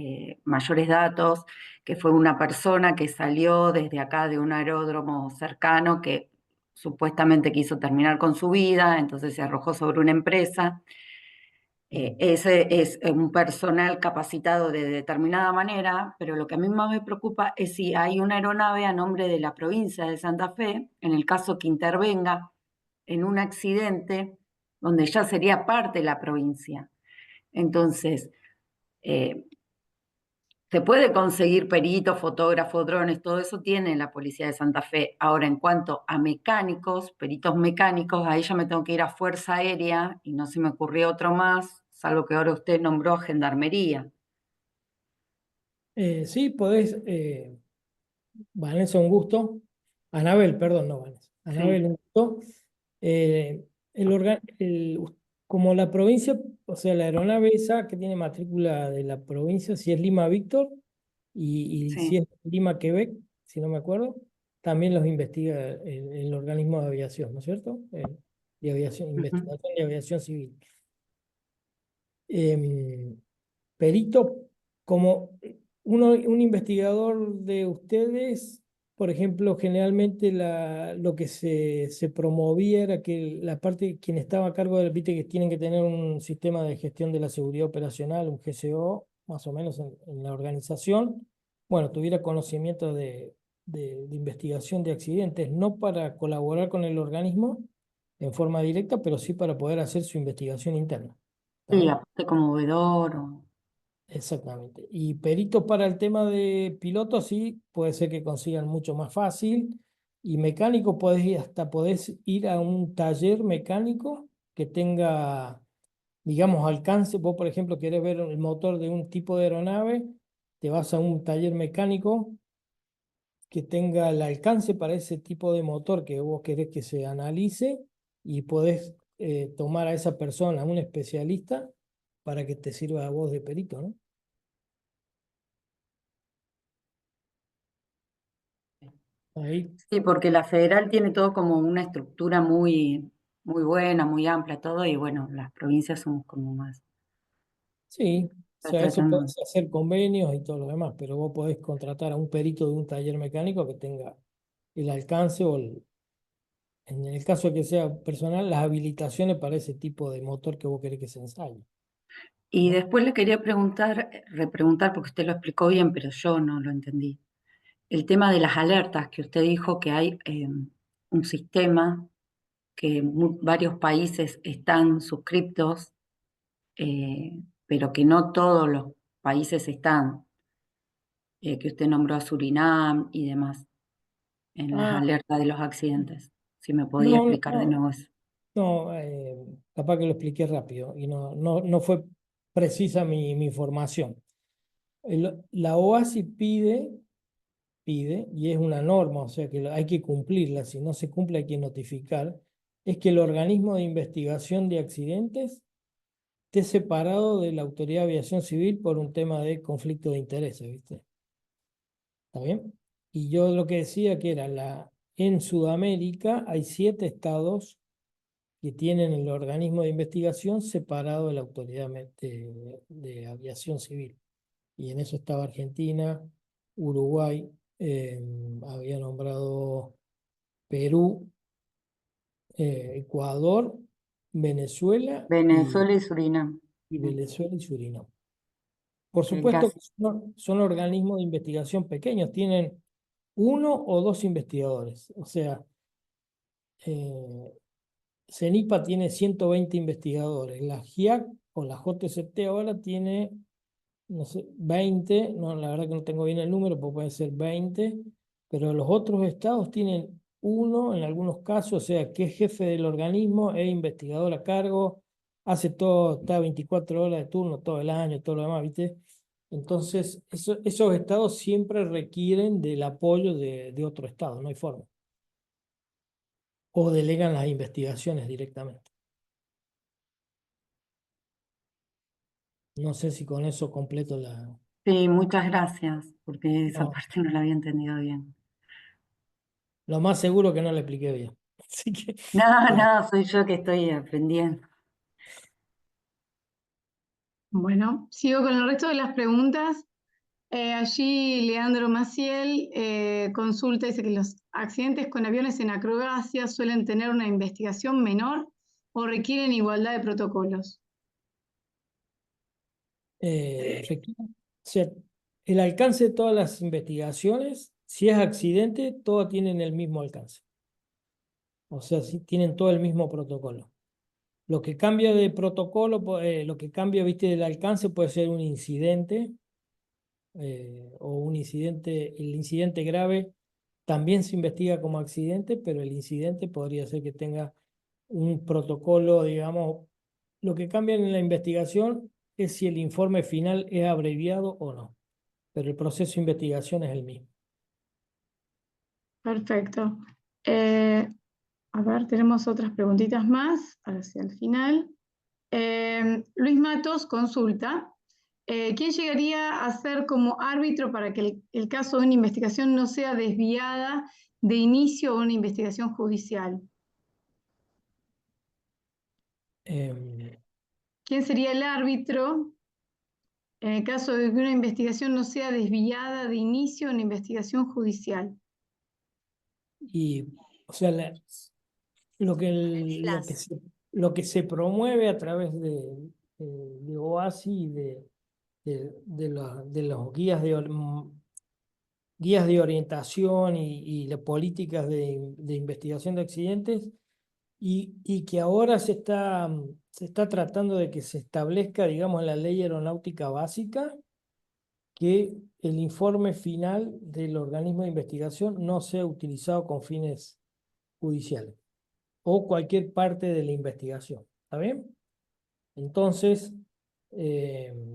mayores datos, que fue una persona que salió desde acá de un aeródromo cercano que supuestamente quiso terminar con su vida, entonces se arrojó sobre una empresa. Ese es un personal capacitado de determinada manera, pero lo que a mí más me preocupa es si hay una aeronave a nombre de la provincia de Santa Fe, en el caso que intervenga en un accidente donde ya sería parte de la provincia. Entonces, se puede conseguir peritos, fotógrafos, drones, todo eso tiene la Policía de Santa Fe. Ahora, en cuanto a mecánicos, peritos mecánicos, ahí ya me tengo que ir a Fuerza Aérea y no se me ocurrió otro más, salvo que ahora usted nombró a Gendarmería. Sí, podés, Vanessa, un gusto. Anabel, perdón, no Vanessa. Anabel, Sí. un gusto. Eh, como la provincia, o sea, la aeronave esa que tiene matrícula de la provincia, si es Lima Víctor, y si Sí. es Lima, Quebec, si no me acuerdo, también los investiga el organismo de aviación, ¿no es cierto? De aviación, Ujú. investigación de aviación civil. Perito, como un investigador de ustedes, por ejemplo, generalmente lo que se promovía era que la parte, quien estaba a cargo del, viste que tienen que tener un sistema de gestión de la seguridad operacional, un GCO, más o menos en la organización, bueno, tuviera conocimiento de investigación de accidentes, no para colaborar con el organismo en forma directa, pero sí para poder hacer su investigación interna. ¿Está Sí, bien? aparte como vedor o... Exactamente. Y peritos para el tema de pilotos, sí, puede ser que consigan mucho más fácil. Y mecánico, hasta podés ir a un taller mecánico que tenga, digamos, alcance. Vos, por ejemplo, querés ver el motor de un tipo de aeronave, te vas a un taller mecánico que tenga el alcance para ese tipo de motor que vos querés que se analice y podés tomar a esa persona, a un especialista, para que te sirva a vos de perito, ¿no? Ahí. Sí, porque la federal tiene todo como una estructura muy, muy buena, muy amplia, todo, y bueno, las provincias somos como más, Sí, o está sea, eso tratando. podés hacer convenios y todo lo demás, pero vos podés contratar a un perito de un taller mecánico que tenga el alcance en el caso de que sea personal, las habilitaciones para ese tipo de motor que vos querés que se ensaye, Y ¿no? después le quería preguntar, repreguntar, porque usted lo explicó bien, pero yo no lo entendí. El tema de las alertas, que usted dijo que hay un sistema que varios países están suscriptos, pero que no todos los países están, que usted nombró a Surinam y demás, en las Ah, alertas de los accidentes. Si me podía no, explicar de nuevo eso. no, capaz que lo expliqué rápido y no fue precisa mi información. La OASI pide, y es una norma, o sea que hay que cumplirla, si no se cumple hay que notificar, es que el organismo de investigación de accidentes esté separado de la Autoridad de Aviación Civil por un tema de conflicto de intereses, ¿viste? ¿Está bien? Y yo lo que decía que era, en Sudamérica hay 7 estados que tienen el organismo de investigación separado de la Autoridad de Aviación Civil. Y en eso estaba Argentina, Uruguay, había nombrado Perú, Ecuador, Venezuela Venezuela y Surinam. y Bien. Venezuela y Surinam. Por El supuesto caso. que son organismos de investigación pequeños, tienen 1 o 2 investigadores. O sea, eh, CENIPA tiene 120 investigadores, la GIAC o la JCT ahora tiene, no sé, 20, no, la verdad que no tengo bien el número, pero puede ser 20, pero los otros estados tienen 1 en algunos casos, o sea, que es jefe del organismo, es investigador a cargo, hace todo, está 24 horas de turno todo el año, todo lo demás, ¿viste? Entonces, esos estados siempre requieren del apoyo de otro estado, no hay forma. O delegan las investigaciones directamente. No sé si con eso completo la... Sí, muchas gracias, porque esa No, parte no la había entendido bien. lo más seguro que no le expliqué bien. Así que, No, bueno, no, soy yo que estoy aprendiendo. Bueno, sigo con el resto de las preguntas. Allí Leandro Maciel consulta, dice que los accidentes con aviones en acrobacia suelen tener una investigación menor o requieren igualdad de protocolos. o sea, el alcance de todas las investigaciones, si es accidente, todas tienen el mismo alcance. O sea, si tienen todo el mismo protocolo. Lo que cambia de protocolo, lo que cambia, viste, del alcance puede ser un incidente o el incidente grave también se investiga como accidente, pero el incidente podría ser que tenga un protocolo, digamos, lo que cambia en la investigación es si el informe final es abreviado o no, pero el proceso de investigación es el mismo. Perfecto. A ver, tenemos otras preguntitas más hacia el final. Luis Matos consulta, ¿Quién llegaría a ser como árbitro para que el caso de una investigación no sea desviada de inicio a una investigación judicial? Em, ¿Quién sería el árbitro en el caso de que una investigación no sea desviada de inicio a una investigación judicial? y, o sea, lo que, lo que se promueve a través de OASI y de los guías de orientación y las políticas de investigación de accidentes y que ahora se está tratando de que se establezca, digamos, en la ley aeronáutica básica que el informe final del organismo de investigación no sea utilizado con fines judiciales o cualquier parte de la investigación. ¿Está bien? Entonces,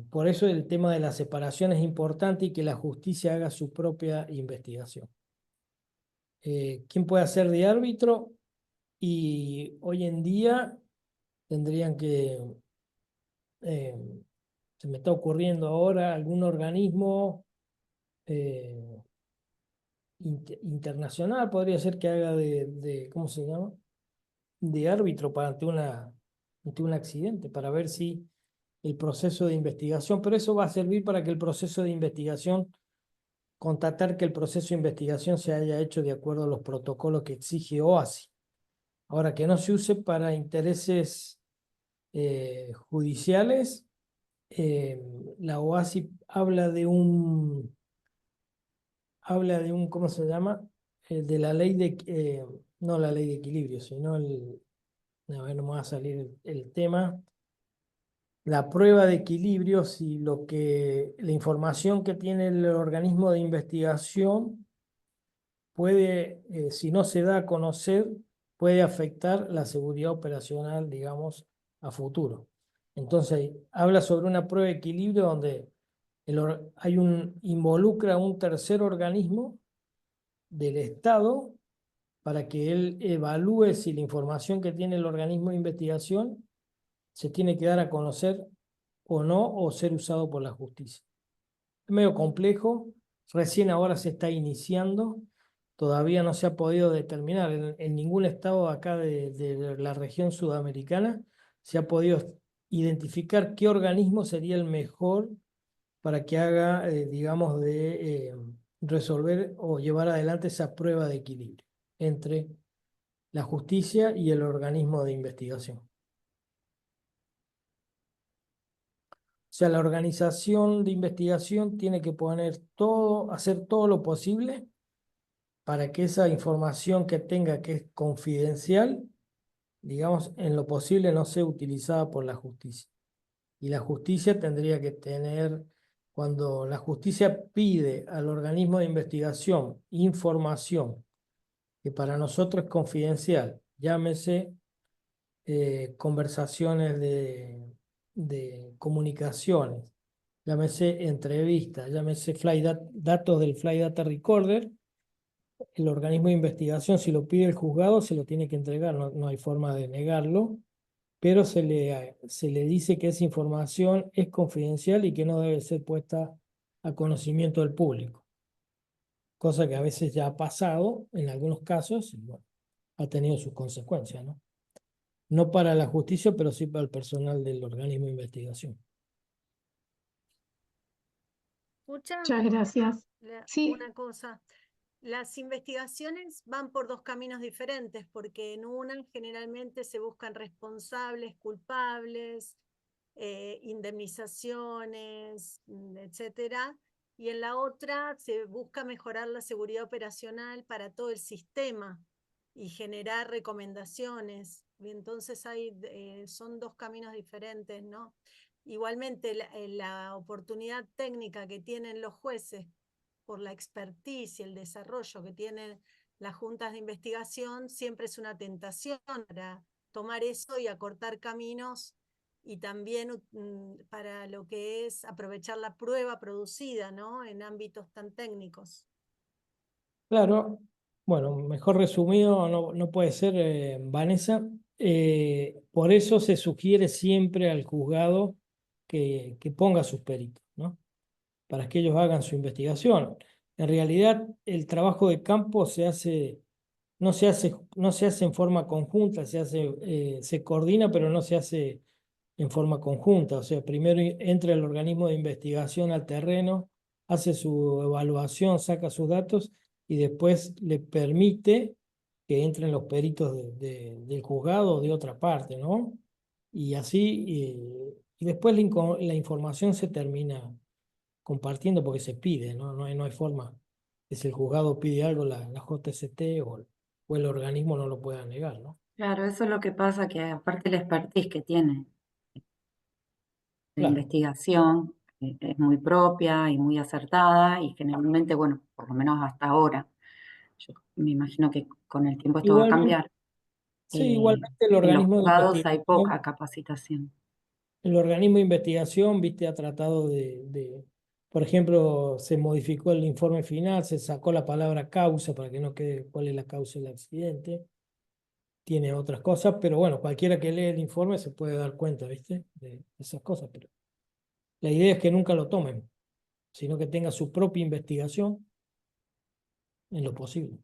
por eso el tema de la separación es importante y que la justicia haga su propia investigación. ¿Quién puede hacer de árbitro? Y hoy en día tendrían que, eh, se me está ocurriendo ahora, algún organismo eh, internacional podría ser que haga ¿cómo se llama? De árbitro para ante un accidente, para ver si el proceso de investigación, pero eso va a servir para que el proceso de investigación, constatar que el proceso de investigación se haya hecho de acuerdo a los protocolos que exige OASI. Ahora, que no se use para intereses judiciales, la OASI habla de un, ¿cómo se llama? De la ley no la ley de equilibrio, sino a ver, no me va a salir el tema, la prueba de equilibrio, si la información que tiene el organismo de investigación puede, si no se da a conocer, puede afectar la seguridad operacional, digamos, a futuro. Entonces, habla sobre una prueba de equilibrio donde involucra a un tercer organismo del Estado para que él evalúe si la información que tiene el organismo de investigación se tiene que dar a conocer o no, o ser usado por la justicia. Es medio complejo, recién ahora se está iniciando, todavía no se ha podido determinar en ningún estado acá de la región sudamericana, se ha podido identificar qué organismo sería el mejor para que haga, digamos, resolver o llevar adelante esa prueba de equilibrio entre la justicia y el organismo de investigación. O sea, la organización de investigación tiene que hacer todo lo posible para que esa información que tenga que es confidencial, digamos, en lo posible no sea utilizada por la justicia. Y la justicia tendría que tener, cuando la justicia pide al organismo de investigación información que para nosotros es confidencial, llámese conversaciones de comunicaciones, llámese entrevistas, llámese datos del Flight Data Recorder, el organismo de investigación, si lo pide el juzgado, se lo tiene que entregar, no hay forma de negarlo, pero se le dice que esa información es confidencial y que no debe ser puesta a conocimiento del público, cosa que a veces ya ha pasado en algunos casos y bueno, ha tenido sus consecuencias, ¿no? No para la justicia, pero sí para el personal del organismo de investigación. Escucha, Muchas gracias. Sí. una cosa. Las investigaciones van por dos caminos diferentes, porque en una generalmente se buscan responsables, culpables, indemnizaciones, etcétera, y en la otra se busca mejorar la seguridad operacional para todo el sistema y generar recomendaciones. Y entonces son dos caminos diferentes, ¿no? Igualmente, la oportunidad técnica que tienen los jueces por la expertise y el desarrollo que tienen las juntas de investigación, siempre es una tentación para tomar eso y acortar caminos y también para lo que es aprovechar la prueba producida, ¿no? En ámbitos tan técnicos. Claro, bueno, mejor resumido no puede ser, Vanessa. Por eso se sugiere siempre al juzgado que ponga sus peritos. para que ellos hagan su investigación. En realidad, el trabajo de campo no se hace en forma conjunta, se coordina, pero no se hace en forma conjunta. O sea, primero entra el organismo de investigación al terreno, hace su evaluación, saca sus datos y después le permite que entren los peritos del juzgado o de otra parte, ¿no? Y así, y después la información se termina compartiendo porque se pide, ¿no? No hay forma que si el juzgado pide algo, la JCT o el organismo no lo pueda negar, ¿no? Claro, eso es lo que pasa, que aparte la expertise que tiene de Claro. investigación es muy propia y muy acertada y generalmente, bueno, por lo menos hasta ahora, yo me imagino que con el tiempo esto va a Igualmente, cambiar. sí, igualmente el En los organismo de juzgados hay investigación, poca capacitación. viste, ha tratado por ejemplo, se modificó el informe final, se sacó la palabra causa para que no quede cuál es la causa del accidente. Tiene otras cosas, pero bueno, cualquiera que lee el informe se puede dar cuenta, ¿viste? De esas cosas, pero la idea es que nunca lo tomen, sino que tenga su propia investigación en lo posible.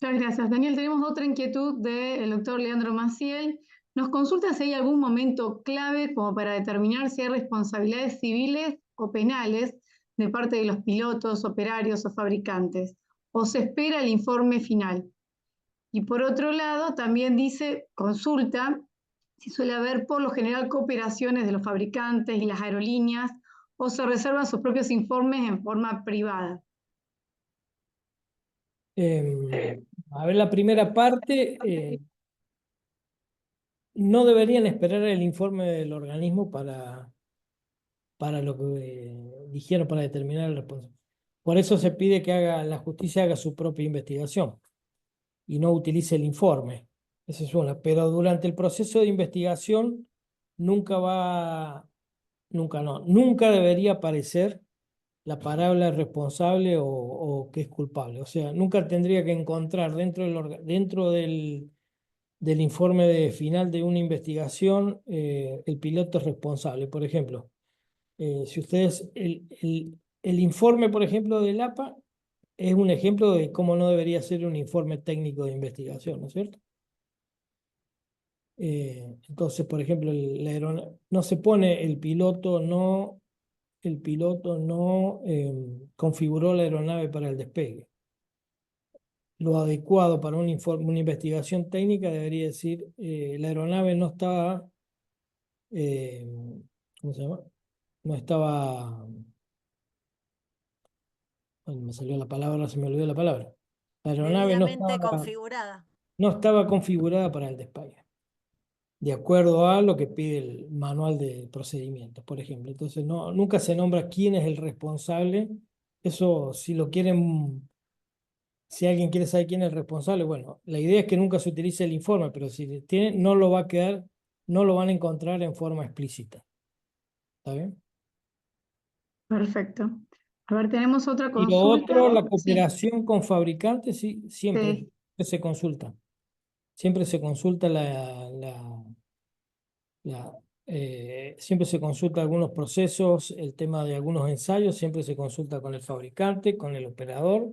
Muchas gracias. Daniel, tenemos otra inquietud del doctor Leandro Maciel. Nos consulta si hay algún momento clave como para determinar si hay responsabilidades civiles o penales de parte de los pilotos, operarios o fabricantes, o se espera el informe final. Y por otro lado, también dice, consulta si suele haber por lo general cooperaciones de los fabricantes y las aerolíneas o se reservan sus propios informes en forma privada. A ver, la primera parte, no deberían esperar el informe del organismo para lo que dijeron, para determinar el responsable. Por eso se pide que la justicia haga su propia investigación y no utilice el informe. Esa es una. Pero durante el proceso de investigación nunca debería aparecer la palabra responsable o que es culpable. O sea, nunca tendría que encontrar dentro del informe final de una investigación el piloto responsable. Por ejemplo, si ustedes, el informe, por ejemplo, del APA es un ejemplo de cómo no debería ser un informe técnico de investigación, ¿no es cierto? Entonces, por ejemplo, no se pone el piloto no configuró la aeronave para el despegue. Lo adecuado para una investigación técnica debería decir la aeronave no estaba, eh, ¿cómo se llama? No estaba, bueno, me salió la palabra, se me olvidó la palabra. La aeronave Debidamente configurada. no estaba configurada para el despegue, de acuerdo a lo que pide el manual de procedimientos, por ejemplo. Entonces, nunca se nombra quién es el responsable. Eso, si alguien quiere saber quién es el responsable, bueno, la idea es que nunca se utilice el informe, pero si tiene, no lo van a encontrar en forma explícita. ¿Está bien? Perfecto. A ver, tenemos otra Y lo consulta. otro, la Sí, cooperación con fabricantes, sí, siempre sí. se consulta. Siempre se consulta siempre se consulta algunos procesos, el tema de algunos ensayos, siempre se consulta con el fabricante, con el operador.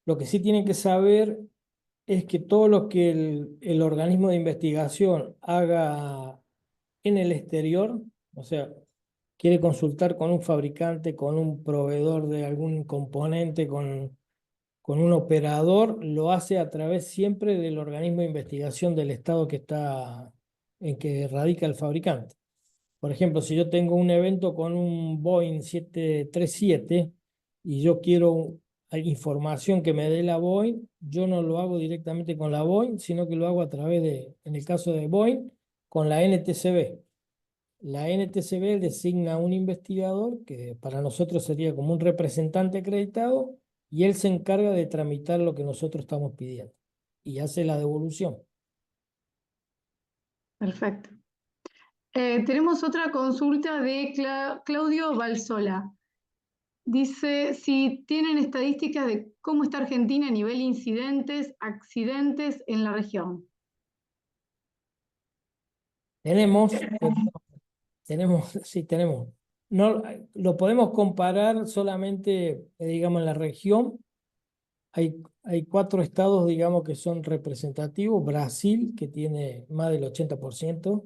Lo que sí tienen que saber es que todo lo que el organismo de investigación haga en el exterior, o sea, quiere consultar con un fabricante, con un proveedor de algún componente, con un operador, lo hace a través siempre del organismo de investigación del estado en que radica el fabricante. Por ejemplo, si yo tengo un evento con un Boeing 737 y yo quiero información que me dé la Boeing, yo no lo hago directamente con la Boeing, sino que lo hago a través en el caso de Boeing, con la NTCB. La NTCB designa un investigador que para nosotros sería como un representante acreditado y él se encarga de tramitar lo que nosotros estamos pidiendo y hace la devolución. Perfecto. Tenemos otra consulta de Claudio Valsola. Dice si tienen estadísticas de cómo está Argentina a nivel incidentes, accidentes en la región. Tenemos, sí, tenemos. no, lo podemos comparar solamente, digamos, en la región. Hay 4 estados, digamos, que son representativos. Brasil, que tiene más del 80%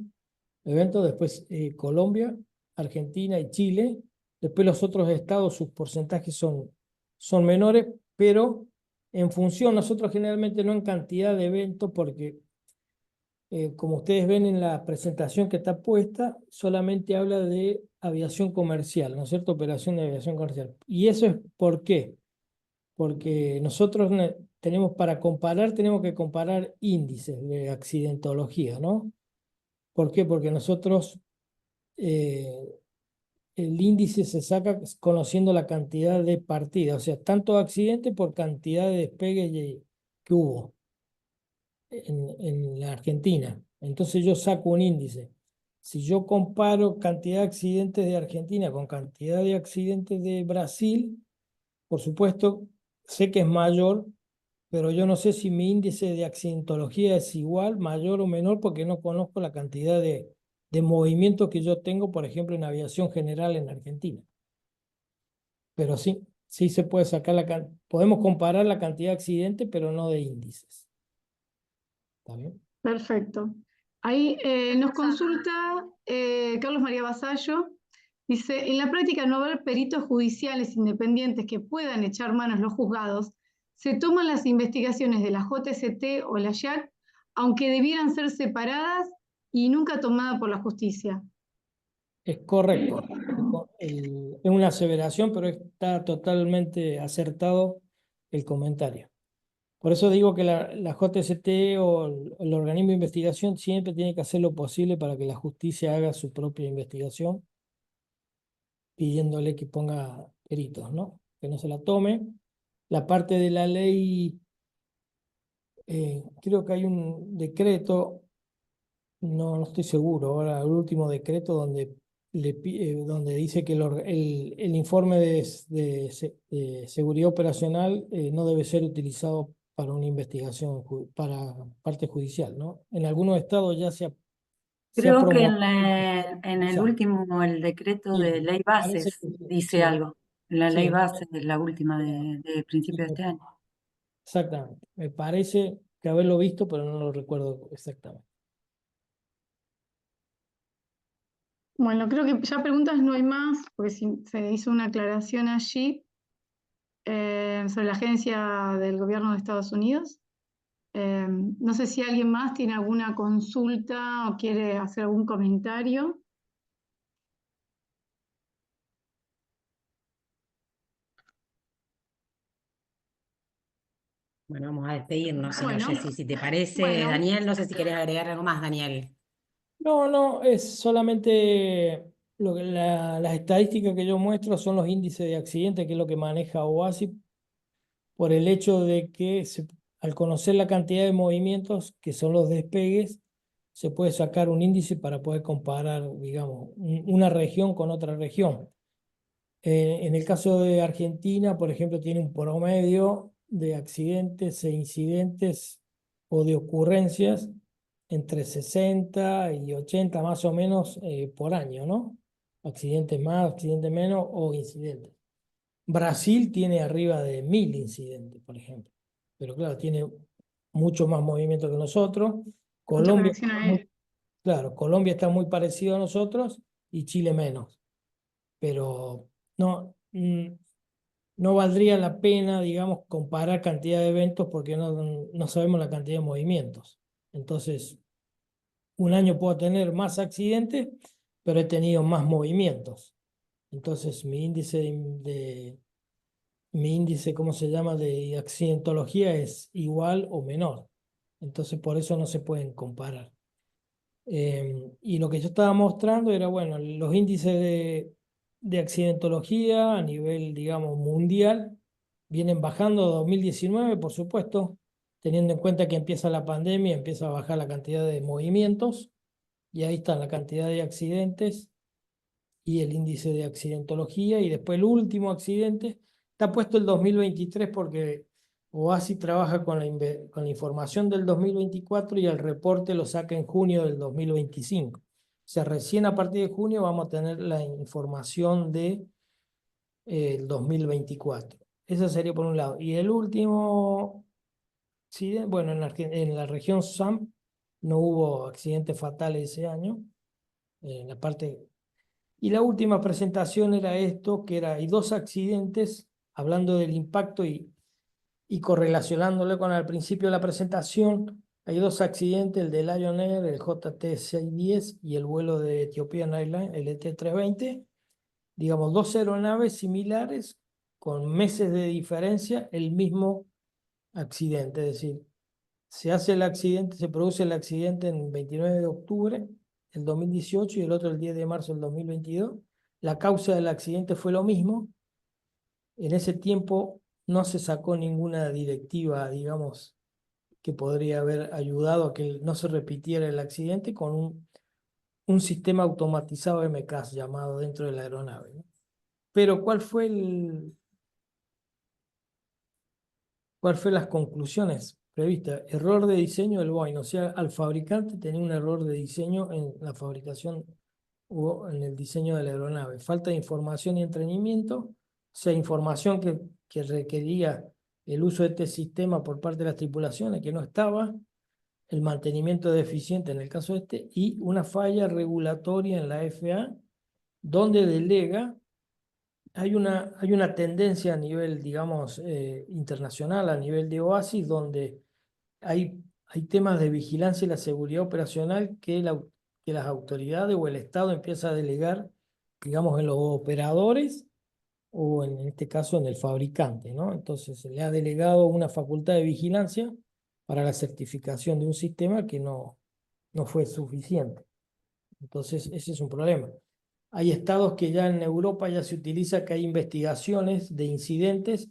de eventos. Después Colombia, Argentina y Chile. Después los otros estados, sus porcentajes son menores, pero en función, nosotros generalmente no en cantidad de eventos, porque como ustedes ven en la presentación que está puesta, solamente habla de aviación comercial, ¿no es cierto? Operación de aviación comercial. ¿Y eso es por qué? Porque nosotros tenemos tenemos que comparar índices de accidentología, ¿no? ¿Por qué? Porque nosotros, eh, el índice se saca conociendo la cantidad de partidas, o sea, tanto accidentes por cantidad de despegues que hubo en la Argentina. Entonces yo saco un índice. Si yo comparo cantidad de accidentes de Argentina con cantidad de accidentes de Brasil, por supuesto, sé que es mayor, pero yo no sé si mi índice de accidentología es igual, mayor o menor, porque no conozco la cantidad de movimientos que yo tengo, por ejemplo, en aviación general en Argentina. Pero sí, sí se puede sacar podemos comparar la cantidad de accidentes, pero no de índices. ¿Está bien? Perfecto. Ahí nos consulta Carlos María Vasallo. Dice, en la práctica, al no haber peritos judiciales independientes que puedan echar manos los juzgados, se toman las investigaciones de la JCT o la JAC, aunque debieran ser separadas y nunca tomadas por la justicia. Es correcto. Es una aseveración, pero está totalmente acertado el comentario. Por eso digo que la JCT o el organismo de investigación siempre tiene que hacer lo posible para que la justicia haga su propia investigación, pidiéndole que ponga peritos, ¿no? Que no se la tome. La parte de la ley, creo que hay un decreto, no estoy seguro, ahora el último decreto donde dice que el informe de seguridad operacional no debe ser utilizado para una investigación, para parte judicial, ¿no? En algunos estados ya se ha Creo que promovido. en el último, el decreto Sí, de ley parece bases que sí, dice sí, algo. En la ley sí, bases de la última de sí, principio de este año. exactamente. Me parece que haberlo visto, pero no lo recuerdo exactamente. Bueno, creo que ya preguntas no hay más, porque se hizo una aclaración allí sobre la agencia del gobierno de Estados Unidos. No sé si alguien más tiene alguna consulta o quiere hacer algún comentario. Bueno, vamos a despedirnos, señor Bueno, Jessy, si te parece, bueno, Daniel, no sé si querés agregar algo más, Daniel. No, es solamente las estadísticas que yo muestro son los índices de accidentes, que es lo que maneja OASI, por el hecho de que al conocer la cantidad de movimientos, que son los despegues, se puede sacar un índice para poder comparar, digamos, una región con otra región. En el caso de Argentina, por ejemplo, tiene un promedio de accidentes e incidentes o de ocurrencias entre 60 y 80 más o menos por año, ¿no? Accidentes más, accidentes menos o incidentes. Brasil tiene arriba de 1000 incidentes, por ejemplo. Pero claro, tiene mucho más movimiento que nosotros. mucha Colombia, conexión aérea. claro, Colombia está muy parecido a nosotros y Chile menos. Pero no, no valdría la pena, digamos, comparar cantidad de eventos porque no sabemos la cantidad de movimientos. Entonces, un año puedo tener más accidentes, pero he tenido más movimientos. Entonces, mi índice, ¿cómo se llama?, de accidentología es igual o menor. Entonces, por eso no se pueden comparar. Y lo que yo estaba mostrando era, bueno, los índices de accidentología a nivel, digamos, mundial vienen bajando 2019, por supuesto, teniendo en cuenta que empieza la pandemia, empieza a bajar la cantidad de movimientos y ahí está la cantidad de accidentes y el índice de accidentología, y después el último accidente está puesto el 2023 porque OASI trabaja con la información del 2024 y el reporte lo saca en junio del 2025. O sea, recién a partir de junio vamos a tener la información de el 2024. Eso sería por un lado. Y el último, bueno, en la región SAM no hubo accidentes fatales ese año. En la parte... Y la última presentación era esto, que hay dos accidentes, hablando del impacto y correlacionándolo con al principio de la presentación. Hay dos accidentes, el de Lion Air, el JT610 y el vuelo de Ethiopian Airlines, el ET320. Digamos, dos aeronaves similares con meses de diferencia, el mismo accidente. Es decir, se produce el accidente en 29 de octubre del 2018 y el otro el 10 de marzo del 2022. La causa del accidente fue lo mismo. En ese tiempo no se sacó ninguna directiva, digamos, que podría haber ayudado a que no se repitiera el accidente con un sistema automatizado MCAS llamado dentro de la aeronave, ¿no? Pero ¿cuál fue las conclusiones previstas? Error de diseño del Boeing, o sea, al fabricante tenía un error de diseño en la fabricación o en el diseño de la aeronave. Falta de información y entrenamiento, o sea, información que requería el uso de este sistema por parte de las tripulaciones, que no estaba, el mantenimiento deficiente en el caso este, y una falla regulatoria en la FAA, donde delega. Hay una tendencia a nivel, digamos, internacional, a nivel de OASIS, donde hay temas de vigilancia y la seguridad operacional que las autoridades o el Estado empieza a delegar, digamos, en los operadores o en este caso en el fabricante, ¿no? Entonces se le ha delegado una facultad de vigilancia para la certificación de un sistema que no fue suficiente. Entonces ese es un problema. Hay estados que ya en Europa ya se utiliza que hay investigaciones de incidentes,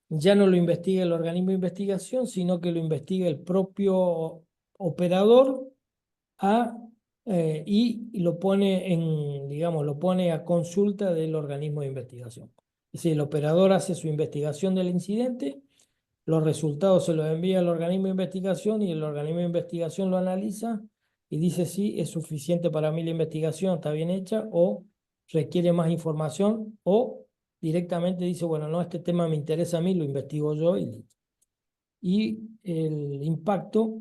ya no lo investiga el organismo de investigación, sino que lo investiga el propio operador y lo pone digamos, lo pone a consulta del organismo de investigación. Es decir, el operador hace su investigación del incidente, los resultados se los envía al organismo de investigación y el organismo de investigación lo analiza y dice si es suficiente para mí la investigación, está bien hecha o requiere más información o directamente dice, bueno, no, este tema me interesa a mí, lo investigo yo y listo. Y el impacto,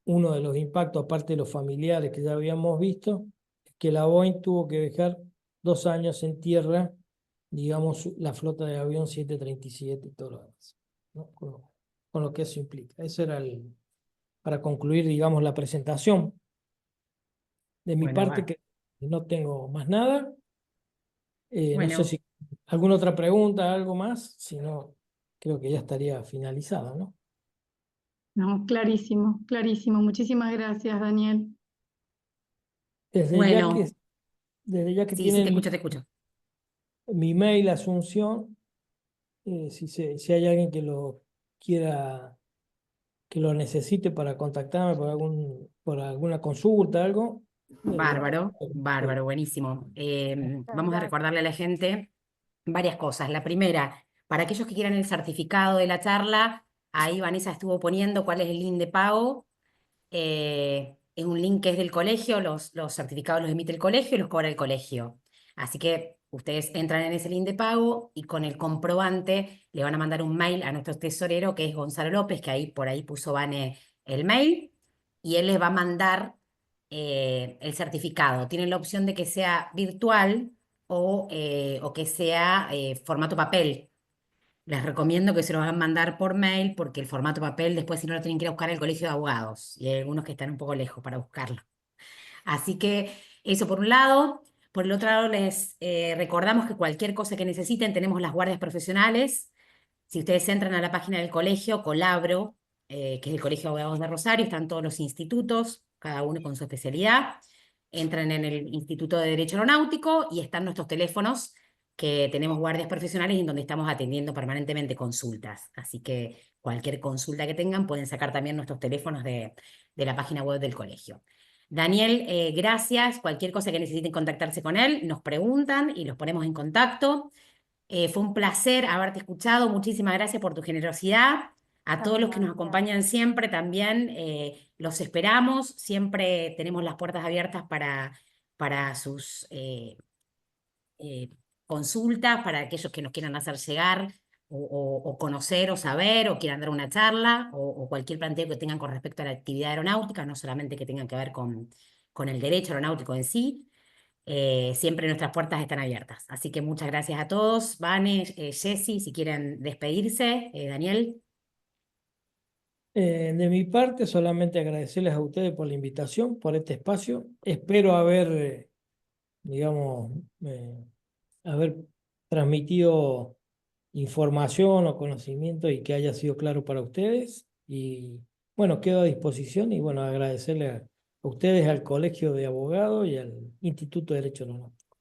uno de los impactos, aparte de los familiares que ya habíamos visto, es que la Boeing tuvo que dejar 2 años en tierra, digamos, la flota de avión 737 y todo lo demás, ¿no? Con lo que eso implica. Eso era para concluir, digamos, la presentación. De mi Bueno, parte, que no tengo más nada. No sé bueno, si alguna otra pregunta, algo más, si no, creo que ya estaría finalizada, ¿no? No, clarísimo, clarísimo. Muchísimas gracias, Daniel. Desde ya que, bueno, desde ya que sí, sí, tienen te escucho. mi mail, Asunción, si hay alguien que lo quiera, que lo necesite para contactarme por alguna consulta, algo, Bárbaro, estoy. bárbaro, buenísimo. Vamos a Gracias. recordarle a la gente varias cosas. La primera, para aquellos que quieran el certificado de la charla, ahí Vanessa estuvo poniendo cuál es el link de pago. Es un link que es del colegio, los certificados los emite el colegio y los cobra el colegio. Así que ustedes entran en ese link de pago y con el comprobante le van a mandar un mail a nuestro tesorero, que es Gonzalo López, que ahí por ahí puso Vane el mail, y él les va a mandar el certificado. Tienen la opción de que sea virtual o que sea formato papel. Les recomiendo que se lo van a mandar por mail porque el formato papel después si no lo tienen que ir a buscar al colegio de abogados y hay algunos que están un poco lejos para buscarlo. Así que eso por un lado. Por el otro lado les recordamos que cualquier cosa que necesiten tenemos las guardias profesionales. Si ustedes entran a la página del colegio, Colabro, que es el Colegio de Abogados de Rosario, están todos los institutos, cada uno con su especialidad. Entran en el Instituto de Derecho Aeronáutico y están nuestros teléfonos, que tenemos guardias profesionales y en donde estamos atendiendo permanentemente consultas. Así que cualquier consulta que tengan pueden sacar también nuestros teléfonos de la página web del colegio. Daniel, gracias. Cualquier cosa que necesiten contactarse con él, nos preguntan y los ponemos en contacto. Fue un placer haberte escuchado. Muchísimas gracias por tu generosidad. A todos los que nos Gracias. acompañan siempre también, los esperamos. Siempre tenemos las puertas abiertas para sus consultas, para aquellos que nos quieran hacer llegar o conocer o saber o quieran dar una charla o cualquier planteo que tengan con respecto a la actividad aeronáutica, no solamente que tengan que ver con el derecho aeronáutico en sí. Siempre nuestras puertas están abiertas. Así que muchas gracias a todos. Vane, Jessy, si quieren despedirse. Daniel. De mi parte, solamente agradecerles a ustedes por la invitación, por este espacio. Espero haber, digamos, haber transmitido información o conocimiento y que haya sido claro para ustedes. Y bueno, quedo a disposición y bueno, agradecerle a ustedes, al Colegio de Abogados y al Instituto de Derecho Aeronáutico.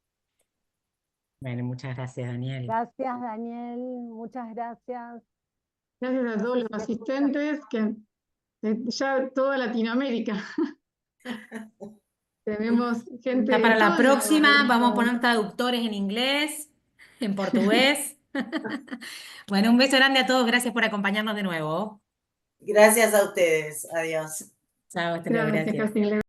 Bueno, muchas gracias, Daniel. Gracias, Daniel, muchas gracias. Gracias a todos los asistentes, que ya toda Latinoamérica. Tenemos gente Ya de para la todos lados próxima del vamos a mundo. poner traductores en inglés, en portugués. Bueno, un beso grande a todos. Gracias por acompañarnos de nuevo. Gracias a ustedes. Adiós. Chao, hasta luego, Gracias, gracias. Cecilia.